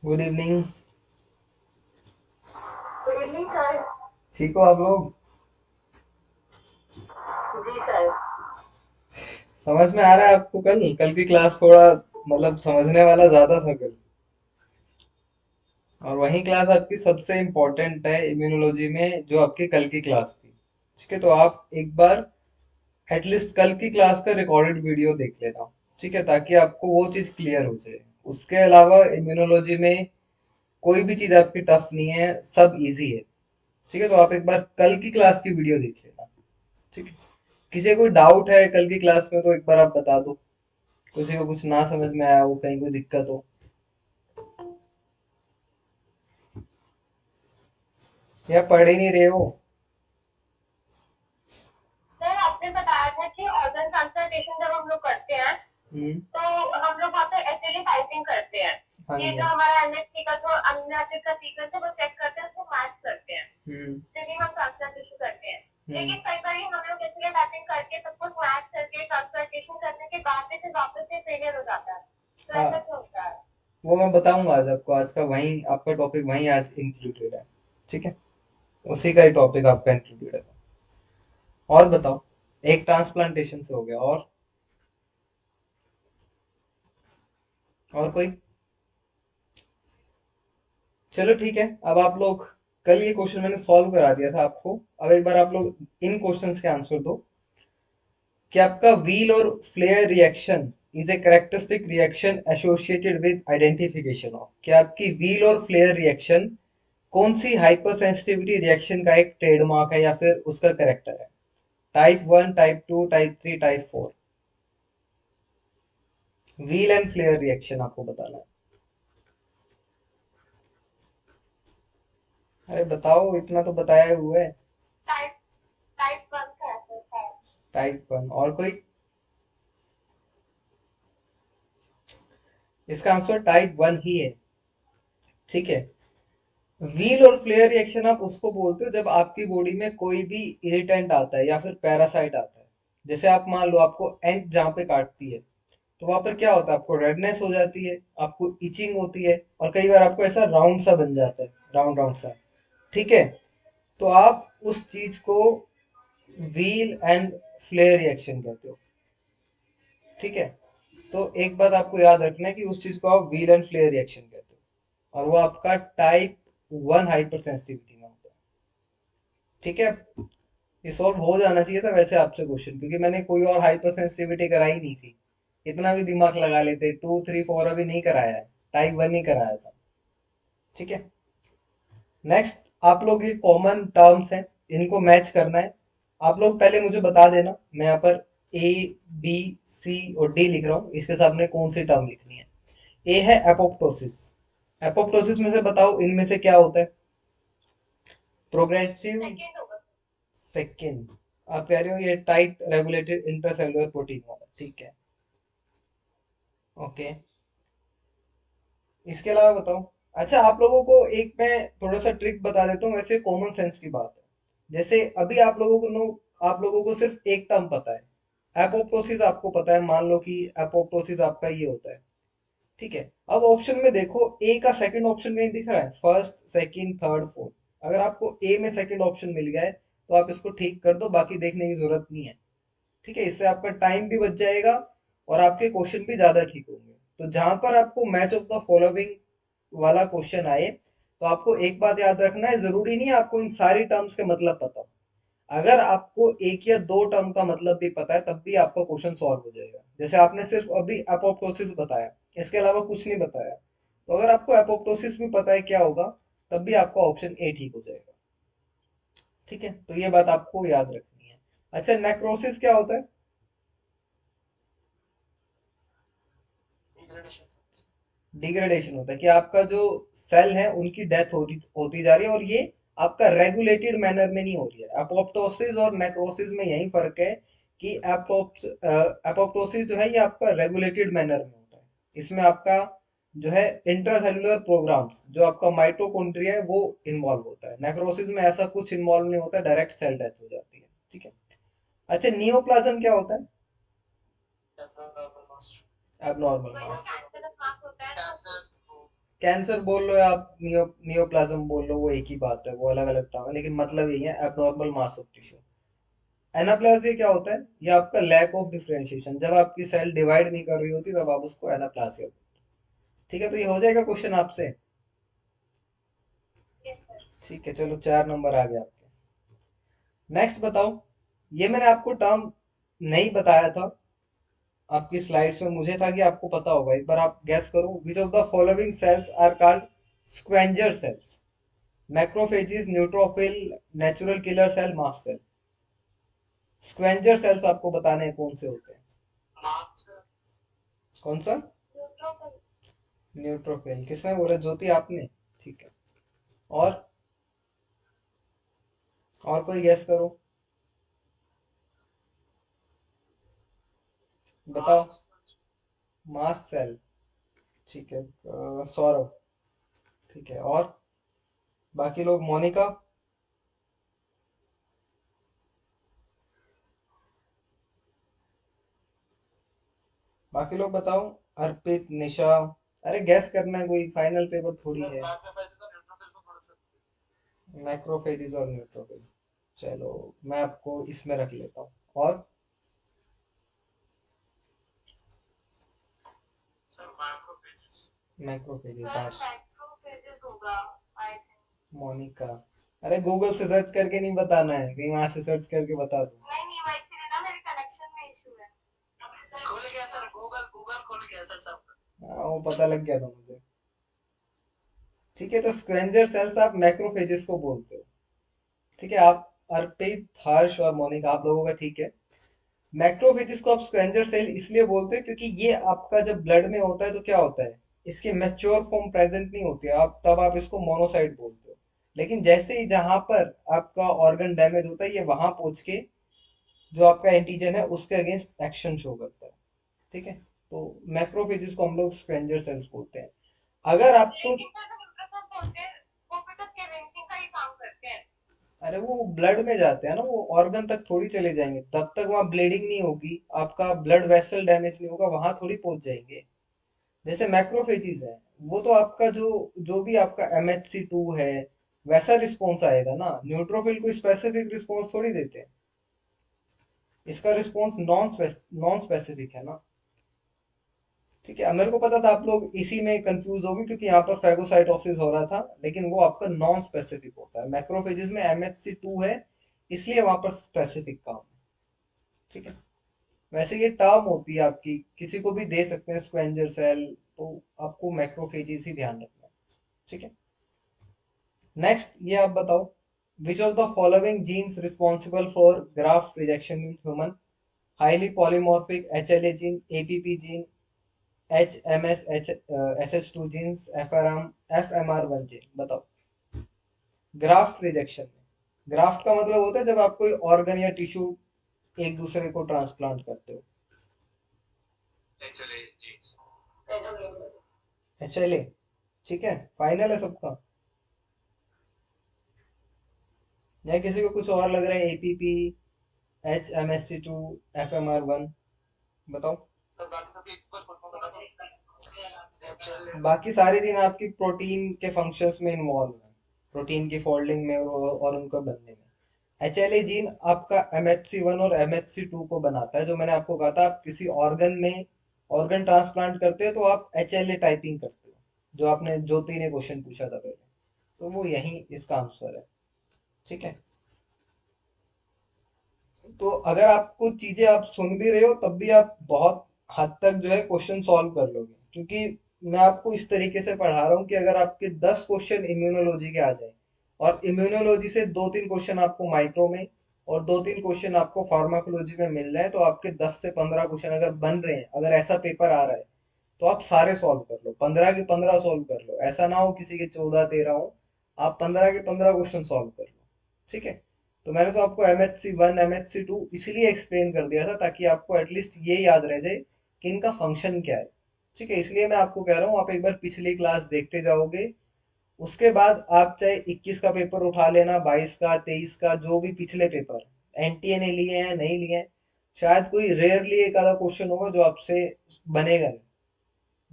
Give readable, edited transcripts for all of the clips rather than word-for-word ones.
Good evening. Good evening sir. ठीक हो आप लोग? जी सर। समझ में आ रहा है आपको? कल कल की क्लास थोड़ा मतलब समझने वाला ज्यादा था कल। और वही क्लास आपकी सबसे इम्पोर्टेंट है इम्यूनोलॉजी में, जो आपकी कल की क्लास थी। ठीक है, तो आप एक बार एटलीस्ट कल की क्लास का रिकॉर्डेड वीडियो देख लेना। ठीक है, ताकि आपको वो चीज क्लियर हो जाए। उसके अलावा इम्यूनोलॉजी में कोई भी चीज आपकी टफ नहीं है, सब इजी है। ठीक है, तो आप एक बार कल की क्लास की वीडियो देख लेना। ठीक है, किसी को कोई डाउट है कल की क्लास में तो एक बार आप बता दो। किसी को कुछ ना समझ में आया हो, कहीं कोई दिक्कत हो, या पढ़ ही नहीं रहे हो। सर आपने बताया था कि ऑर्गन ट्रांसप्लांटेशन जब हम लोग करते हैं हम्म। तो हम लोग वहाँ पे एक्चुअली टाइपिंग करते हैं। हाँ ये जी, जो हाँ। हमारा एमएससी का जो अमीनो एसिड का सीक्वेंस है वो चेक करते हैं, उसको मैच करते हैं, हम्म। फिर ही हम ट्रांसप्लांटेशन करते हैं। हम्म। लेकिन कई बार हम लोग एक्चुअली टाइपिंग करके सब कुछ मैच करके ट्रांसप्लांटेशन करने के बाद भी फिर वापस से फेलियर हो जाता है, तो ऐसा हाँ, क्यों होता है? वो मैं बताऊंगा आज आपको। आज का वही आपका टॉपिक वही आज इंक्लूडेड है। ठीक है, उसी का ही टॉपिक आपका इंक्लूडेड है। और बताओ। एक ट्रांसप्लांटेशन से हो गया, और कोई? चलो ठीक है। अब आप लोग, कल ये क्वेश्चन मैंने सॉल्व करा दिया था आपको। अब एक बार आप लोग इन क्वेश्चंस के आंसर दो कि आपका व्हील और flare reaction is a characteristic reaction associated with identification of. क्या आपकी व्हील और फ्लेयर रिएक्शन कौन सी हाइपर सेंसिटिविटी रिएक्शन का एक ट्रेडमार्क है या फिर उसका करेक्टर है? Type one, type two, type three, type four. Wheal and flare reaction आपको बताना है। अरे बताओ, इतना तो बताया हुआ है। टाइप टाइप वन का है सर। Type one. और कोई? इसका आंसर टाइप वन ही है। ठीक है। व्हील और फ्लेयर रिएक्शन आप उसको बोलते हो जब आपकी बॉडी में कोई भी इरिटेंट आता है या फिर पैरासाइट आता है। जैसे आप मान लो आपको एंट जहाँ पे काटती है, तो वहां पर क्या होता है? आपको रेडनेस हो जाती है, आपको इचिंग होती है, और कई बार आपको ऐसा राउंड सा बन जाता है, राउंड राउंड सा। ठीक है, तो आप उस चीज को व्हील एंड फ्लेयर रिएक्शन कहते हो। ठीक है, तो एक बात आपको याद रखना है कि उस चीज को आप व्हील एंड फ्लेयर रिएक्शन कहते हो, और वो आपका टाइप वन हाइपर सेंसिटिविटी में होता है। ठीक है, ये सॉल्व हो जाना चाहिए था वैसे आपसे क्वेश्चन, क्योंकि मैंने कोई और हाइपर सेंसिटिविटी कराई नहीं थी। इतना भी दिमाग लगा लेते, टू थ्री फोर अभी नहीं कराया है, टाइप वन ही कराया था। ठीक है, नेक्स्ट। आप लोग ये कॉमन टर्म्स हैं, इनको मैच करना है। आप लोग पहले मुझे बता देना, मैं यहाँ पर ए, बी, सी और डी लिख रहा हूँ, इसके सामने कौन सी टर्म लिखनी है। ए है एपोप्टोसिस। एपोप्टोसिस में से बताओ इनमें से क्या होता है? प्रोग्रेसिव। सेकेंड होगा। सेकेंड। आप कह रहे हो ये टाइट रेगुलेटेड इंट्रासेलुलर प्रोटीन वाला, ठीक है। ओके, इसके अलावा बताओ। अच्छा, आप लोगों को एक मैं थोड़ा सा ट्रिक बता देता हूँ, वैसे कॉमन सेंस की बात है। जैसे अभी आप लोगों को नो, आप लोगों को सिर्फ एक टर्म पता है, एपोप्टोसिस आपको पता है। मान लो कि एपोप्टोसिस आपका ये होता है। ठीक है, अब ऑप्शन में देखो, ए का सेकंड ऑप्शन कहीं दिख रहा है? First, second, third, fourth. अगर आपको ए में सेकंड ऑप्शन मिल गया है तो आप इसको ठीक कर दो, बाकी देखने की जरूरत नहीं है। ठीक है, इससे आपका टाइम भी बच जाएगा और आपके क्वेश्चन भी ज्यादा ठीक होंगे। तो जहां पर आपको मैच ऑफ द फॉलोइंग वाला क्वेश्चन आए, तो आपको एक बात याद रखना है, जरूरी नहीं है आपको इन सारी टर्म्स के मतलब पता हो। अगर आपको एक या दो टर्म का मतलब भी पता है तब भी आपका क्वेश्चन सॉल्व हो जाएगा। जैसे आपने सिर्फ अभी एपोप्टोसिस बताया, इसके अलावा कुछ नहीं बताया, तो अगर आपको एपोप्टोसिस भी पता है क्या होगा, तब भी आपका ऑप्शन ए ठीक हो जाएगा। ठीक है, तो ये बात आपको याद रखनी है। अच्छा, नेक्रोसिस क्या होता है? डिग्रेडेशन होता है कि आपका जो सेल है उनकी डेथ होती होती जा रही है, और ये आपका रेगुलेटेड मैनर में नहीं हो रही है। एपोप्टोसिस और नेक्रोसिस में यही फर्क है कि एपोप्टोसिस जो है ये आपका रेगुलेटेड मैनर में होता है। इसमें आपका जो है इंट्रासेलुलर प्रोग्राम्स, जो आपका माइटोकॉन्ड्रिया है वो इन्वॉल्व होता है। नेक्रोसिस में ऐसा कुछ इन्वॉल्व नहीं होता, डायरेक्ट सेल डेथ हो जाती है। ठीक है। अच्छा, नियोप्लाज्म क्या होता है? एबनॉर्मल वही तो मास। कैंसरस मास होता है ना। कैंसर बोल लो या आप नियोप्लाज्म बोल लो, वो एक ही बात है, वो अलग अलग टर्म है, लेकिन मतलब यही है, abnormal mass of tissue. Anaplasia क्या होता है? ये आपका लैक ऑफ डिफरेंशिएशन, जब आपकी सेल डिवाइड नहीं कर रही होती तब आप उसको एनाप्लासिया। ठीक है, तो ये हो जाएगा क्वेश्चन आपसे। Yes sir. ठीक है, चलो 4 नंबर आ गए आपके। नेक्स्ट बताओ। ये मैंने आपको टर्म नहीं बताया था आपकी स्लाइड्स में, मुझे था कि आपको पता होगा, एक बार आप गैस करो, which of the following cells are called scavenger cells? Macrophages, neutrophil, natural killer cell, mast cell. Scavenger cells आपको बताने हैं कौन से होते हैं। कौन सा? न्यूट्रोफिल। न्यूट्रोफिल किसने बोला? ज्योति आपने? ठीक है। और और कोई गैस करो, बताओ। Mast cell. ठीक है, सौरभ। ठीक है, और बाकी लोग? मोनिका? बाकी लोग बताओ। अर्पित, निशा? अरे गैस करना है, कोई फाइनल पेपर थोड़ी है। मैक्रोफेजेस और न्यूट्रोफिल। चलो, मैं आपको इसमें रख लेता हूँ। और मैक्रोफेजेस, हाँ। सर मैक्रोफेजेस होगा आई थिंक। मोनिका? अरे गूगल से सर्च करके नहीं बताना है, कहीं वहां से सर्च करके बता दो। नहीं नहीं, वो एक्चुअली ना मेरे कनेक्शन में इशू है। खुल गया सर, गूगल गूगल खुल गया सर सब। हाँ, वो पता लग गया था मुझे। ठीक है, तो स्क्वेंजर सेल्स आप मैक्रोफेजेस को बोलते हो। ठीक है, आप अर्पित, हर्ष और मोनिका, आप लोगों का ठीक है। मैक्रोफेजेस को आप स्क्वेंजर सेल इसलिए बोलते हैं क्योंकि ये आपका जब ब्लड में होता है तो क्या होता है, इसकी मैच्योर फॉर्म प्रेजेंट नहीं होती है, आप तब आप इसको मोनोसाइट बोलते हो। लेकिन जैसे ही जहां पर आपका ऑर्गन डैमेज होता है, ये वहां पहुंच के जो आपका एंटीजन है उसके अगेंस्ट एक्शन शो करता है। ठीक है, तो मैक्रोफेजेस को हम लोग स्क्वेंजर सेल्स बोलते हैं। अगर आपको, लेकिन सर जो न्यूट्रोफिल होते हैं वो भी तो स्कैवेंजिंग का ही काम करते हैं। अरे वो ब्लड में जाते हैं ना, वो ऑर्गन तक थोड़ी चले जाएंगे, तब तक वहां ब्लीडिंग नहीं होगी, आपका ब्लड वेसल डैमेज नहीं होगा, वहां थोड़ी पहुंच जाएंगे। जैसे मैक्रोफेजेस है, वो तो आपका जो जो भी आपका MHC2 है, वैसा रिस्पॉन्स आएगा ना। न्यूट्रोफिल को स्पेसिफिक रिस्पॉन्स थोड़ी देते हैं, इसका रिस्पॉन्स नॉन स्पेसिफिक है ना। ठीक है, अब मेरे को पता था आप लोग इसी में कंफ्यूज होंगे क्योंकि यहाँ पर फैगोसाइटोसिस हो रहा था, लेकिन वो आपका नॉन स्पेसिफिक होता है। मैक्रोफेजेस में MHC2 है, इसलिए वहां पर स्पेसिफिक काम है। ठीक है, वैसे ये टर्म होती है आपकी, किसी को भी दे सकते हैं स्क्वेंजर सेल, तो आपको मैक्रोफेजेस ही ध्यान रखना है। ठीक है, नेक्स्ट ये आप बताओ। Which of the following genes responsible for graft rejection in human? Highly polymorphic HLA gene, APP gene, HMS SH2 genes, FMR1 gene, बताओ। ग्राफ्ट रिजेक्शन में, ग्राफ्ट का मतलब होता है जब आप कोई ऑर्गन या टिश्यू एक दूसरे को ट्रांसप्लांट करते हो। HLA? ठीक है, फाइनल है सबका, या किसी को कुछ और लग रहा है? APP, HMSC2, FMR1, बताओ। बाकी सारी जीन आपकी प्रोटीन के फंक्शंस में इन्वॉल्व है, प्रोटीन की फोल्डिंग में और उनका बनने में। HLA जीन आपका MHC1 और MHC2 को बनाता है, जो मैंने आपको कहा था, आप किसी ऑर्गन में ऑर्गन ट्रांसप्लांट करते हो तो आप HLA टाइपिंग करते हो, जो आपने ज्योति ने क्वेश्चन पूछा था पहले, तो वो यही इसका आंसर है। ठीक है, तो अगर आपको चीजें आप सुन भी रहे हो तब भी आप बहुत हद तक जो है क्वेश्चन सॉल्व कर लोगे, क्योंकि मैं आपको इस तरीके से पढ़ा रहा हूँ कि अगर आपके 10 क्वेश्चन इम्यूनोलॉजी के आ जाए, और इम्यूनोलॉजी से 2-3 क्वेश्चन आपको माइक्रो में और 2-3 क्वेश्चन आपको फार्माकोलॉजी में मिल जाए, तो आपके 10 से 15 क्वेश्चन अगर बन रहे हैं, अगर ऐसा पेपर आ रहा है, तो आप सारे सॉल्व कर लो, 15 के 15 सॉल्व कर लो, ऐसा ना हो किसी के 14-13 हो, आप 15 के 15 क्वेश्चन सॉल्व कर लो। ठीक है, तो मैंने तो आपको MHC1 MHC2 इसलिए एक्सप्लेन कर दिया था ताकि आपको एटलीस्ट ये याद रह जाए कि इनका फंक्शन क्या है। ठीक है, इसलिए मैं आपको कह रहा हूँ, आप एक बार पिछली क्लास देखते जाओगे, उसके बाद आप चाहे 21 का पेपर उठा लेना, 22 का, 23 का, जो भी पिछले पेपर NTA ने लिए हैं नहीं लिए हैं, शायद कोई रेयरली एक आधा क्वेश्चन होगा जो आपसे बनेगा नहीं,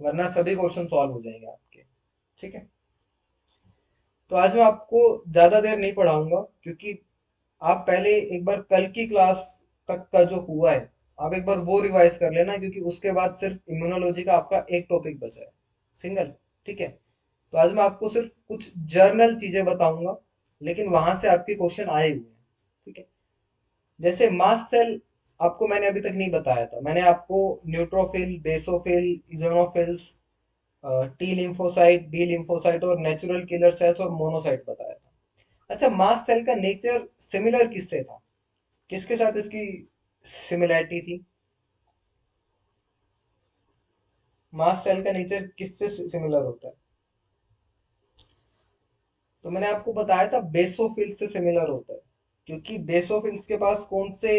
वरना सभी क्वेश्चन सॉल्व हो जाएंगे आपके। ठीक है। तो आज मैं आपको ज्यादा देर नहीं पढ़ाऊंगा, क्योंकि आप पहले एक बार कल की क्लास तक का जो हुआ है आप एक बार वो रिवाइज कर लेना, क्योंकि उसके बाद सिर्फ इम्यूनोलॉजी का आपका एक टॉपिक बचा है, सिंगल। ठीक है। तो आज मैं आपको सिर्फ कुछ जर्नल चीजें बताऊंगा, लेकिन वहां से आपके क्वेश्चन आए हुए हैं। ठीक है। जैसे मास्ट सेल आपको मैंने अभी तक नहीं बताया था, मैंने आपको neutrophil, basophil, eosinophils, T lymphocyte, B lymphocyte और नेचुरल किलर सेल्स और मोनोसाइट बताया था। अच्छा, मास्ट सेल का नेचर सिमिलर किससे था, किसके साथ इसकी सिमिलैरिटी थी? मास्ट सेल का नेचर किससे सिमिलर होता है? तो मैंने आपको बताया था बेसोफिल्स से सिमिलर होता है, क्योंकि बेसोफिल्स के पास कौन से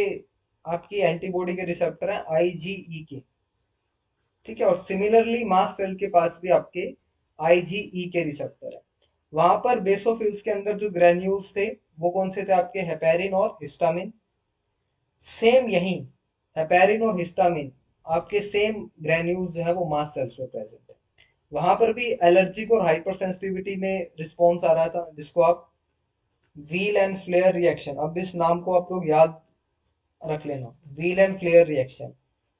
आपकी एंटीबॉडी के रिसेप्टर हैं? आईजीई के। ठीक है। और सिमिलरली मास्ट सेल के पास भी आपके आईजीई के रिसेप्टर है। वहां पर बेसोफिल्स के अंदर जो ग्रेन्यूल्स थे वो कौन से थे? आपके हेपेरिन और हिस्टामिन। सेम यही हेपेरिन और हिस्टामिन आपके सेम ग्रेन्यूल्स जो है वो मास्ट सेल्स में प्रेजेंट है। वहां पर भी एलर्जिक और हाइपर सेंसिटिविटी में रिस्पॉन्स आ रहा था, जिसको आप व्हील एंड फ्लेयर रिएक्शन, अब इस नाम को आप लोग याद रख लेना, व्हील एंड फ्लेयर रिएक्शन।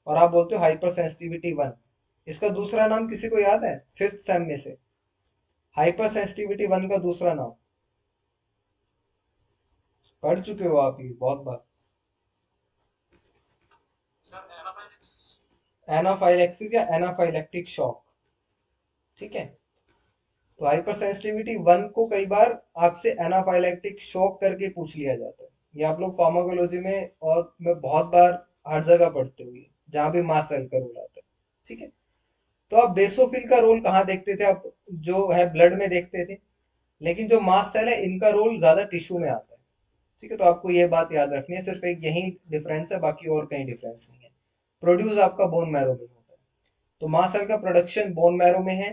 और आप बोलते हो हाइपर सेंसिटिविटी 1। इसका दूसरा नाम किसी को याद है फिफ्थ सेम में से? हाइपर सेंसिटिविटी 1 का दूसरा नाम पढ़ चुके हो आप ये बहुत बार। एनाफाइलेक्सिस या एनाफाइलेक्टिक शॉक। ठीक है। तो हाइपर सेंसिटिविटी 1 को कई बार आपसे एनाफाइलेक्टिक शॉक करके पूछ लिया जाता है। ये आप लोग फार्माकोलॉजी में और में बहुत बार हर जगह पढ़ते हुए, जहां भी मास सेल का रोल आता है। ठीक है। तो आप बेसोफिल का रोल कहाँ देखते थे? आप जो है ब्लड में देखते थे, लेकिन जो मास सेल है इनका रोल ज्यादा टिश्यू में आता है। ठीक है। तो आपको ये बात याद रखनी है, सिर्फ एक यही डिफरेंस है, बाकी और कहीं डिफरेंस नहीं है। प्रोड्यूस आपका बोन मैरो में होता है। तो मास सेल का प्रोडक्शन बोन मैरो में है,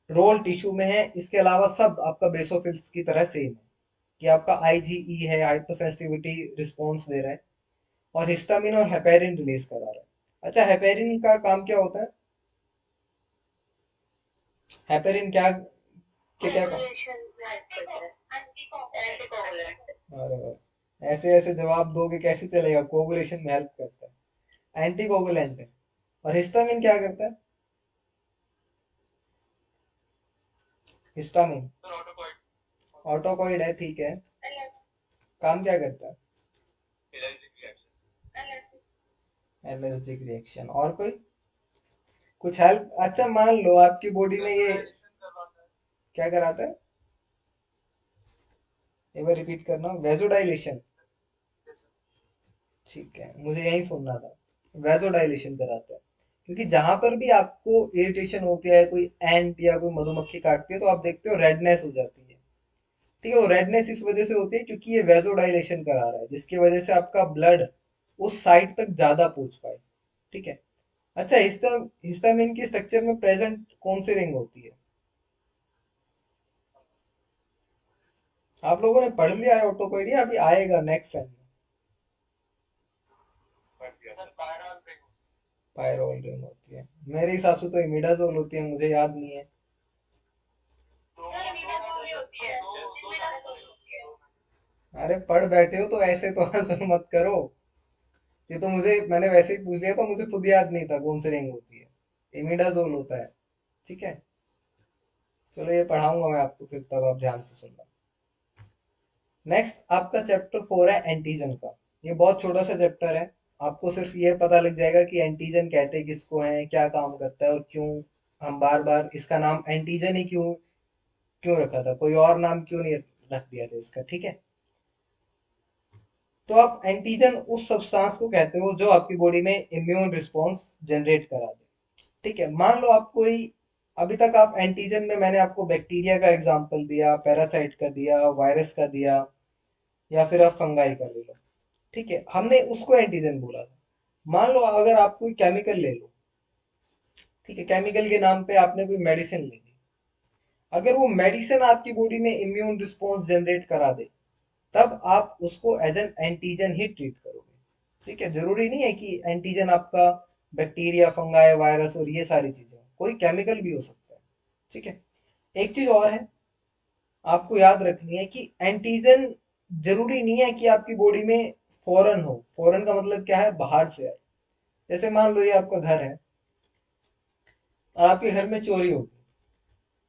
रोल टिश्यू में है, इसके अलावा सब आपका बेसोफिल्स की तरह सेम है, कि आपका आईजीई है, हाइपरसेंसिटिविटी रिस्पॉन्स दे रहा है, और हिस्टामिन और हेपेरिन रिलीज करा रहा है। अच्छा, हेपेरिन का काम क्या होता है? हेपेरिन क्या के क्या काम? अरे वाह, ऐसे ऐसे जवाब दोगे कैसे चलेगा? कोगुलेशन में हेल्प करता है, एंटी कोगुलेंट है। और हिस्टामिन क्या करता है? हिस्टामिन ऑटोकॉइड है, ठीक है। काम क्या करता है? Allergic reaction. और कोई कुछ हेल्प? अच्छा, मान लो आपकी बॉडी में ये क्या कराता है? एक बार रिपीट करना। वेजोडाइलेशन। ठीक है, मुझे यही सुनना था। वेजोडाइलेशन कराता है, क्योंकि जहां पर भी आपको इरिटेशन होती है, कोई एंट या कोई मधुमक्खी काटती है, तो आप देखते हो रेडनेस हो जाती है। ठीक है। वो रेडनेस इस वजह से होती है क्योंकि ये वेजोडाइलेशन करा रहा है, जिसकी वजह से आपका ब्लड उस साइड तक ज्यादा पहुंच पाए। ठीक है। अच्छा, हिस्टामिन की स्ट्रक्चर में प्रेजेंट कौन सी रिंग होती है? आप लोगों ने पढ़ लिया है ऑटोकोइडिया, अभी आएगा नेक्स्ट सेम में। पायरोल रिंग होती है, मेरे हिसाब से तो इमिडाजोल होती है, मुझे याद नहीं है। अरे पढ़ बैठे हो तो ऐसे तो आंसर मत करो। ये तो मुझे, मैंने वैसे ही पूछ लिया था, मुझे खुद याद नहीं था कौन सी रिंग होती है। इमिडाजोल होता है। ठीक है। चलो ये पढ़ाऊंगा मैं आपको, फिर तब आप ध्यान से सुनना। नेक्स्ट आपका चैप्टर 4 है एंटीजन का। ये बहुत छोटा सा चैप्टर है। आपको सिर्फ ये पता लग जाएगा कि एंटीजन कहते किसको हैं, क्या काम करता है, और क्यों हम बार बार इसका नाम एंटीजन ही क्यों क्यों रखा था, कोई और नाम क्यों नहीं रख दिया था इसका। ठीक है। तो आप एंटीजन उस सब्सटेंस को कहते हो जो आपकी बॉडी में इम्यून रिस्पॉन्स जनरेट करा दे। ठीक है। मान लो आप कोई, अभी तक आप एंटीजन में मैंने आपको बैक्टीरिया का एग्जांपल दिया, पैरासाइट का दिया, वायरस का दिया, या फिर आप फंगाई का ले लो। ठीक है, हमने उसको एंटीजन बोला था। मान लो अगर आप कोई केमिकल ले लो, ठीक है, केमिकल के नाम पे आपने कोई मेडिसिन ले ली, अगर वो मेडिसिन आपकी बॉडी में इम्यून रिस्पॉन्स जनरेट करा दे, तब आप उसको एज एन एंटीजन ही ट्रीट करोगे। ठीक है। जरूरी नहीं है कि एंटीजन आपका बैक्टीरिया, फंगाई, वायरस और ये सारी चीजें, कोई केमिकल भी हो सकता है। ठीक है। एक चीज और है, आपको याद रखनी है कि एंटीजन जरूरी नहीं है कि आपकी बॉडी में फॉरेन हो। फॉरेन का मतलब क्या है, बाहर से आए। जैसे मान लो ये आपका घर है और आपके घर में चोरी हो गई,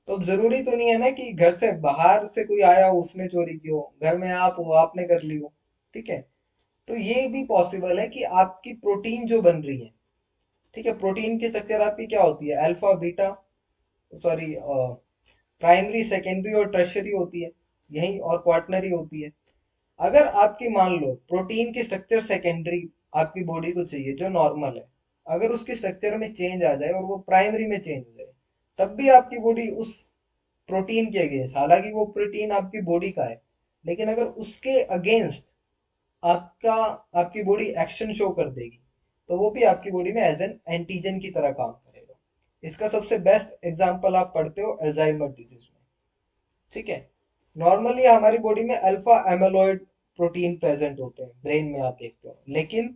तो अब जरूरी तो नहीं है ना कि घर से बाहर से कोई आया हो उसने चोरी की हो, घर में आप हो आपने कर ली हो। ठीक है, तो ये भी पॉसिबल है कि आपकी प्रोटीन जो बन रही है, ठीक है, प्रोटीन की स्ट्रक्चर आपकी क्या होती है, alpha beta, sorry, primary secondary और टर्शियरी होती है, यही, और क्वार्टनरी होती है। अगर आपकी मान लो प्रोटीन की स्ट्रक्चर सेकेंडरी आपकी बॉडी को चाहिए जो नॉर्मल है, अगर उसके स्ट्रक्चर में चेंज आ जाए और वो प्राइमरी में चेंज हो जाए, तब भी आपकी बॉडी उस प्रोटीन के अगेंस्ट, हालांकि वो प्रोटीन आपकी बॉडी का है, लेकिन अगर उसके अगेंस्ट आपका आपकी बॉडी एक्शन शो कर देगी, तो वो भी आपकी बॉडी में एज एन एंटीजन की तरह काम करेगा। इसका सबसे बेस्ट एग्जांपल आप पढ़ते हो अल्जाइमर डिजीज में। ठीक है, नॉर्मली हमारी बॉडी में अल्फा एमाइलॉइड प्रोटीन प्रेजेंट होते हैं, ब्रेन में आप देखते हो, लेकिन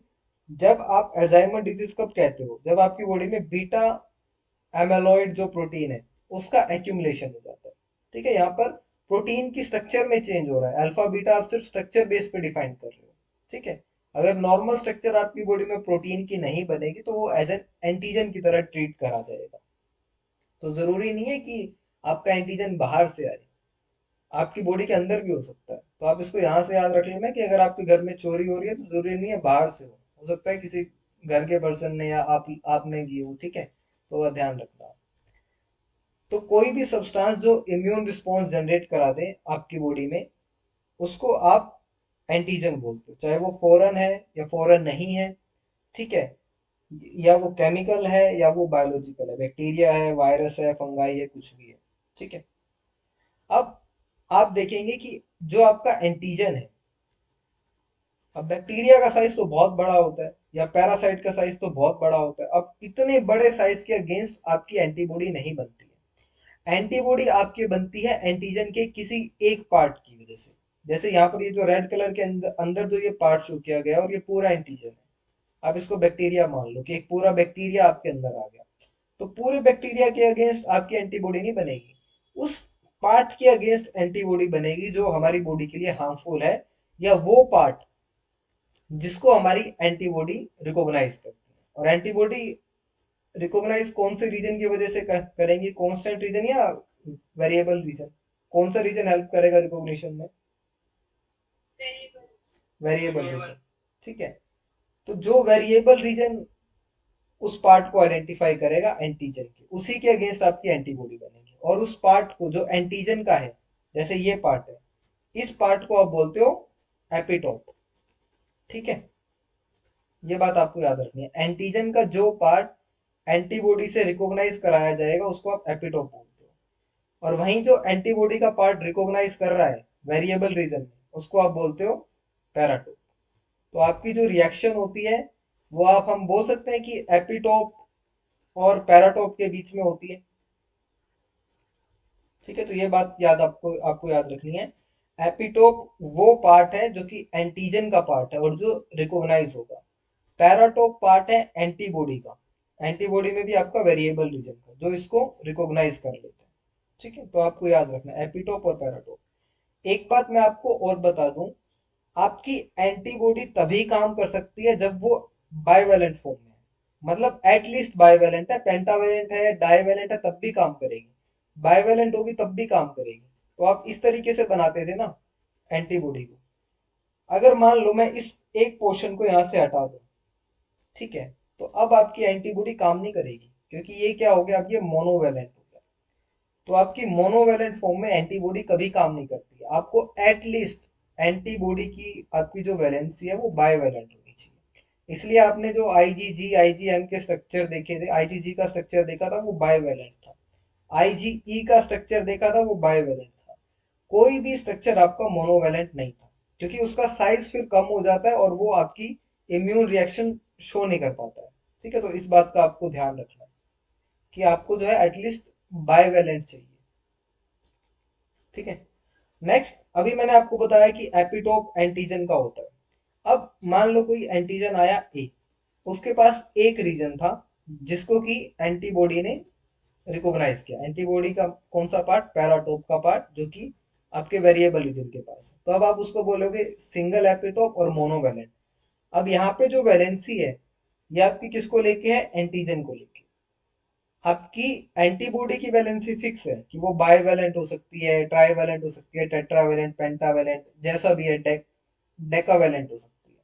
जब आप अल्जाइमर डिजीज कब कहते हो, जब आपकी बॉडी में बीटा एमाइलॉइड जो प्रोटीन है उसका एक्यूमुलेशन हो जाता है। ठीक है, यहाँ पर प्रोटीन की स्ट्रक्चर में चेंज हो रहा है, अल्फा बीटा आप सिर्फ स्ट्रक्चर बेस पे डिफाइन कर रहे हो। ठीक है, अगर नॉर्मल स्ट्रक्चर आपकी बॉडी में प्रोटीन की नहीं बनेगी तो वो एज एन एंटीजन की तरह ट्रीट करा जाएगा। तो जरूरी नहीं है कि आपका एंटीजन बाहर से आए, आपकी बॉडी के अंदर भी हो सकता है। तो आप इसको यहाँ से याद रख लेना कि अगर आपके घर में चोरी हो रही है तो जरूरी नहीं है बाहर से हो सकता है किसी घर के पर्सन ने या आपने की हो। ठीक है, तो वह ध्यान रखना। तो कोई भी सब्सटेंस जो इम्यून रिस्पॉन्स जनरेट करा दे आपकी बॉडी में, उसको आप एंटीजन बोलते हो, चाहे वो फॉरेन है या फॉरेन नहीं है। ठीक है, या वो केमिकल है या वो बायोलॉजिकल है, बैक्टीरिया है, वायरस है, फंगाई है, कुछ भी है। ठीक है, अब आप देखेंगे कि जो आपका एंटीजन है, अब बैक्टीरिया का साइज तो बहुत बड़ा होता है या पैरासाइट का साइज तो बहुत बड़ा होता है, अब इतने बड़े साइज के अगेंस्ट आपकी एंटीबॉडी नहीं बनती है। एंटीबॉडी आपकी बनती है एंटीजन के किसी एक पार्ट की वजह से। जैसे यहाँ पर ये जो रेड कलर के अंदर जो ये पार्ट शो किया गया और ये पूरा एंटीजन है, आप इसको बैक्टीरिया मान लो कि एक पूरा बैक्टीरिया आपके अंदर आ गया, तो पूरे बैक्टीरिया के अगेंस्ट आपकी एंटीबॉडी नहीं बनेगी, उस पार्ट के अगेंस्ट एंटीबॉडी बनेगी जो हमारी बॉडी के लिए हार्मफुल है, या वो पार्ट जिसको हमारी एंटीबॉडी रिकॉग्नाइज करती है। और एंटीबॉडी रिकॉग्नाइज कौन से रीजन की वजह से करेंगी, कांस्टेंट रीजन या वेरिएबल रीजन, कौन सा रीजन हेल्प करेगा रिकॉग्निशन में, वेरिएबल रीजन। ठीक है, तो जो वेरिएबल रीजन उस पार्ट को आइडेंटिफाई करेगा एंटीजन के, उसी के अगेंस्ट आपकी एंटीबॉडी बनेगी। और उस पार्ट को जो एंटीजन का है, जैसे ये पार्ट है, इस पार्ट को आप बोलते हो एपिटोप। ठीक है, ये बात आपको याद रखनी है, एंटीजन का जो पार्ट एंटीबॉडी से रिकॉग्नाइज कराया जाएगा उसको आप एपिटोप बोलते हो, और वहीं जो एंटीबॉडी का पार्ट रिकॉग्नाइज कर रहा है वेरिएबल रीजन में, उसको आप बोलते हो पैराटोप। तो आपकी जो रिएक्शन होती है वो आप हम बोल सकते हैं कि एपिटोप और पैराटोप के बीच में होती है। ठीक है, तो ये बात याद आपको आपको याद रखनी है, एपिटोप वो पार्ट है जो कि एंटीजन का पार्ट है और जो रिकॉग्नाइज होगा, पैराटोप पार्ट है एंटीबॉडी का, एंटीबॉडी में भी आपका वेरिएबल रीजन का जो इसको रिकॉग्नाइज कर लेता है। ठीक है, तो आपको याद रखना है एपिटोप और पैराटोप। एक बात मैं आपको और बता दूं, आपकी एंटीबॉडी तभी काम कर सकती है जब वो बाइवेलेंट फॉर्म में है, मतलब एटलीस्ट बाइवेलेंट है, पेंटावेलेंट है, डाइवेलेंट है तब भी काम करेगी, बाइवेलेंट होगी तब भी काम करेगी। तो आप इस तरीके से बनाते थे ना एंटीबॉडी को। अगर मान लो मैं इस एक पोर्शन को यहाँ से हटा दूं, ठीक है, तो अब आपकी एंटीबॉडी काम नहीं करेगी, क्योंकि ये क्या हो गया, अब ये मोनोवेलेंट हो गया। तो आपकी मोनोवेलेंट फॉर्म में एंटीबॉडी कभी काम नहीं करती, आपको एटलीस्ट एंटीबॉडी की आपकी जो वैलेंसी है वो बाइवेलेंट होनी चाहिए। इसलिए आपने जो आईजीजी आईजीएम के स्ट्रक्चर देखे थे, आईजीजी का स्ट्रक्चर देखा था वो बाइवेलेंट था, आईजीई का स्ट्रक्चर देखा था वो बाइवेलेंट था। कोई भी स्ट्रक्चर आपका मोनोवेलेंट नहीं था, क्योंकि उसका साइज फिर कम हो जाता है और वो आपकी इम्यून रिएक्शन शो नहीं कर पाता है। ठीक है, तो इस बात का आपको ध्यान रखना है कि आपको जो है एटलीस्ट बाइवेलेंट चाहिए। ठीक है, नेक्स्ट, अभी मैंने आपको बताया कि एपिटोप एंटीजन का होता है। अब मान लो कोई एंटीजन आया ए, उसके पास एक रीजन था जिसको कि एंटीबॉडी ने रिकॉग्नाइज किया। एंटीबॉडी का कौन सा पार्ट? पैराटोप का पार्ट, जो कि आपके वेरिएबल रीजन के पास है। तो अब आप उसको बोलोगे सिंगल एपिटोप और मोनोवैलेंट। अब यहाँ पे जो वैलेंसी है ये आपकी किसको लेके है? एंटीजन को लेके। आपकी एंटीबॉडी की वैलेंसी फिक्स है कि वो बाईवैलेंट हो सकती है, ट्राईवैलेंट हो सकती है, टेट्रावैलेंट, पेंटावैलेंट, जैसा भी है, डेकावैलेंट हो सकती है,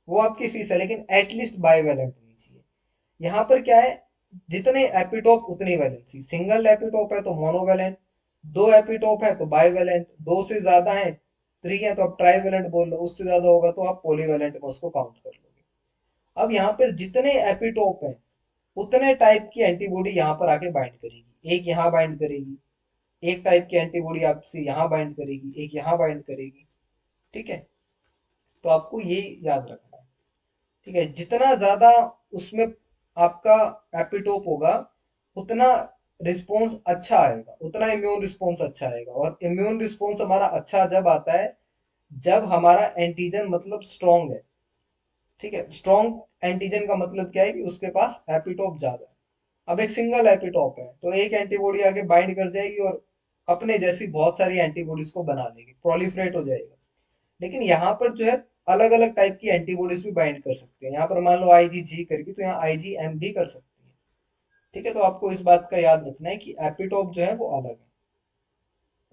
वो आपकी फिक्स है, लेकिन एटलीस्ट बाईवैलेंट होनी चाहिए। यहाँ पर क्या है? जितने एपिटोप उतनी वैलेंसी। सिंगल एपिटोप है तो मोनोवैलेंट, दो एपिटोप है तो बाईवैलेंट, दो से ज्यादा है, थ्री है तो आप ट्राईवैलेंट बोल लो, उससे ज्यादा होगा तो आप पॉलीवैलेंट में उसको काउंट कर लोगे। अब यहाँ पर जितने एपिटोप हैं उतने टाइप की एंटीबॉडी यहाँ पर आके बाइंड करेगी। एक यहाँ बाइंड करेगी, एक टाइप की एंटीबॉडी आपसे यहाँ बाइंड करेगी, एक यहाँ बाइंड करेगी। ठीक है, तो आपको ये याद रखना है। ठीक है, जितना ज्यादा उसमें आपका एपिटोप होगा उतना रिस्पॉन्स अच्छा आएगा, उतना इम्यून रिस्पॉन्स अच्छा आएगा। और इम्यून रिस्पॉन्स हमारा अच्छा जब आता है जब हमारा एंटीजन मतलब स्ट्रॉन्ग है। ठीक है, स्ट्रॉन्ग एंटीजन का मतलब क्या है? कि उसके पास एपिटोप ज्यादा है। अब एक सिंगल एपिटोप है तो एक एंटीबॉडी आके बाइंड कर जाएगी और अपने जैसी बहुत सारी एंटीबॉडीज को बना लेगी, प्रोलिफरेट हो जाएगा। लेकिन यहाँ पर जो है अलग अलग टाइप की एंटीबॉडीज भी बाइंड कर सकते हैं। यहाँ पर मान लो आईजीजी करके, तो यहाँ आईजीएम भी कर सकती है। ठीक है, तो आपको इस बात का याद रखना है कि एपिटोप जो है वो अलग है।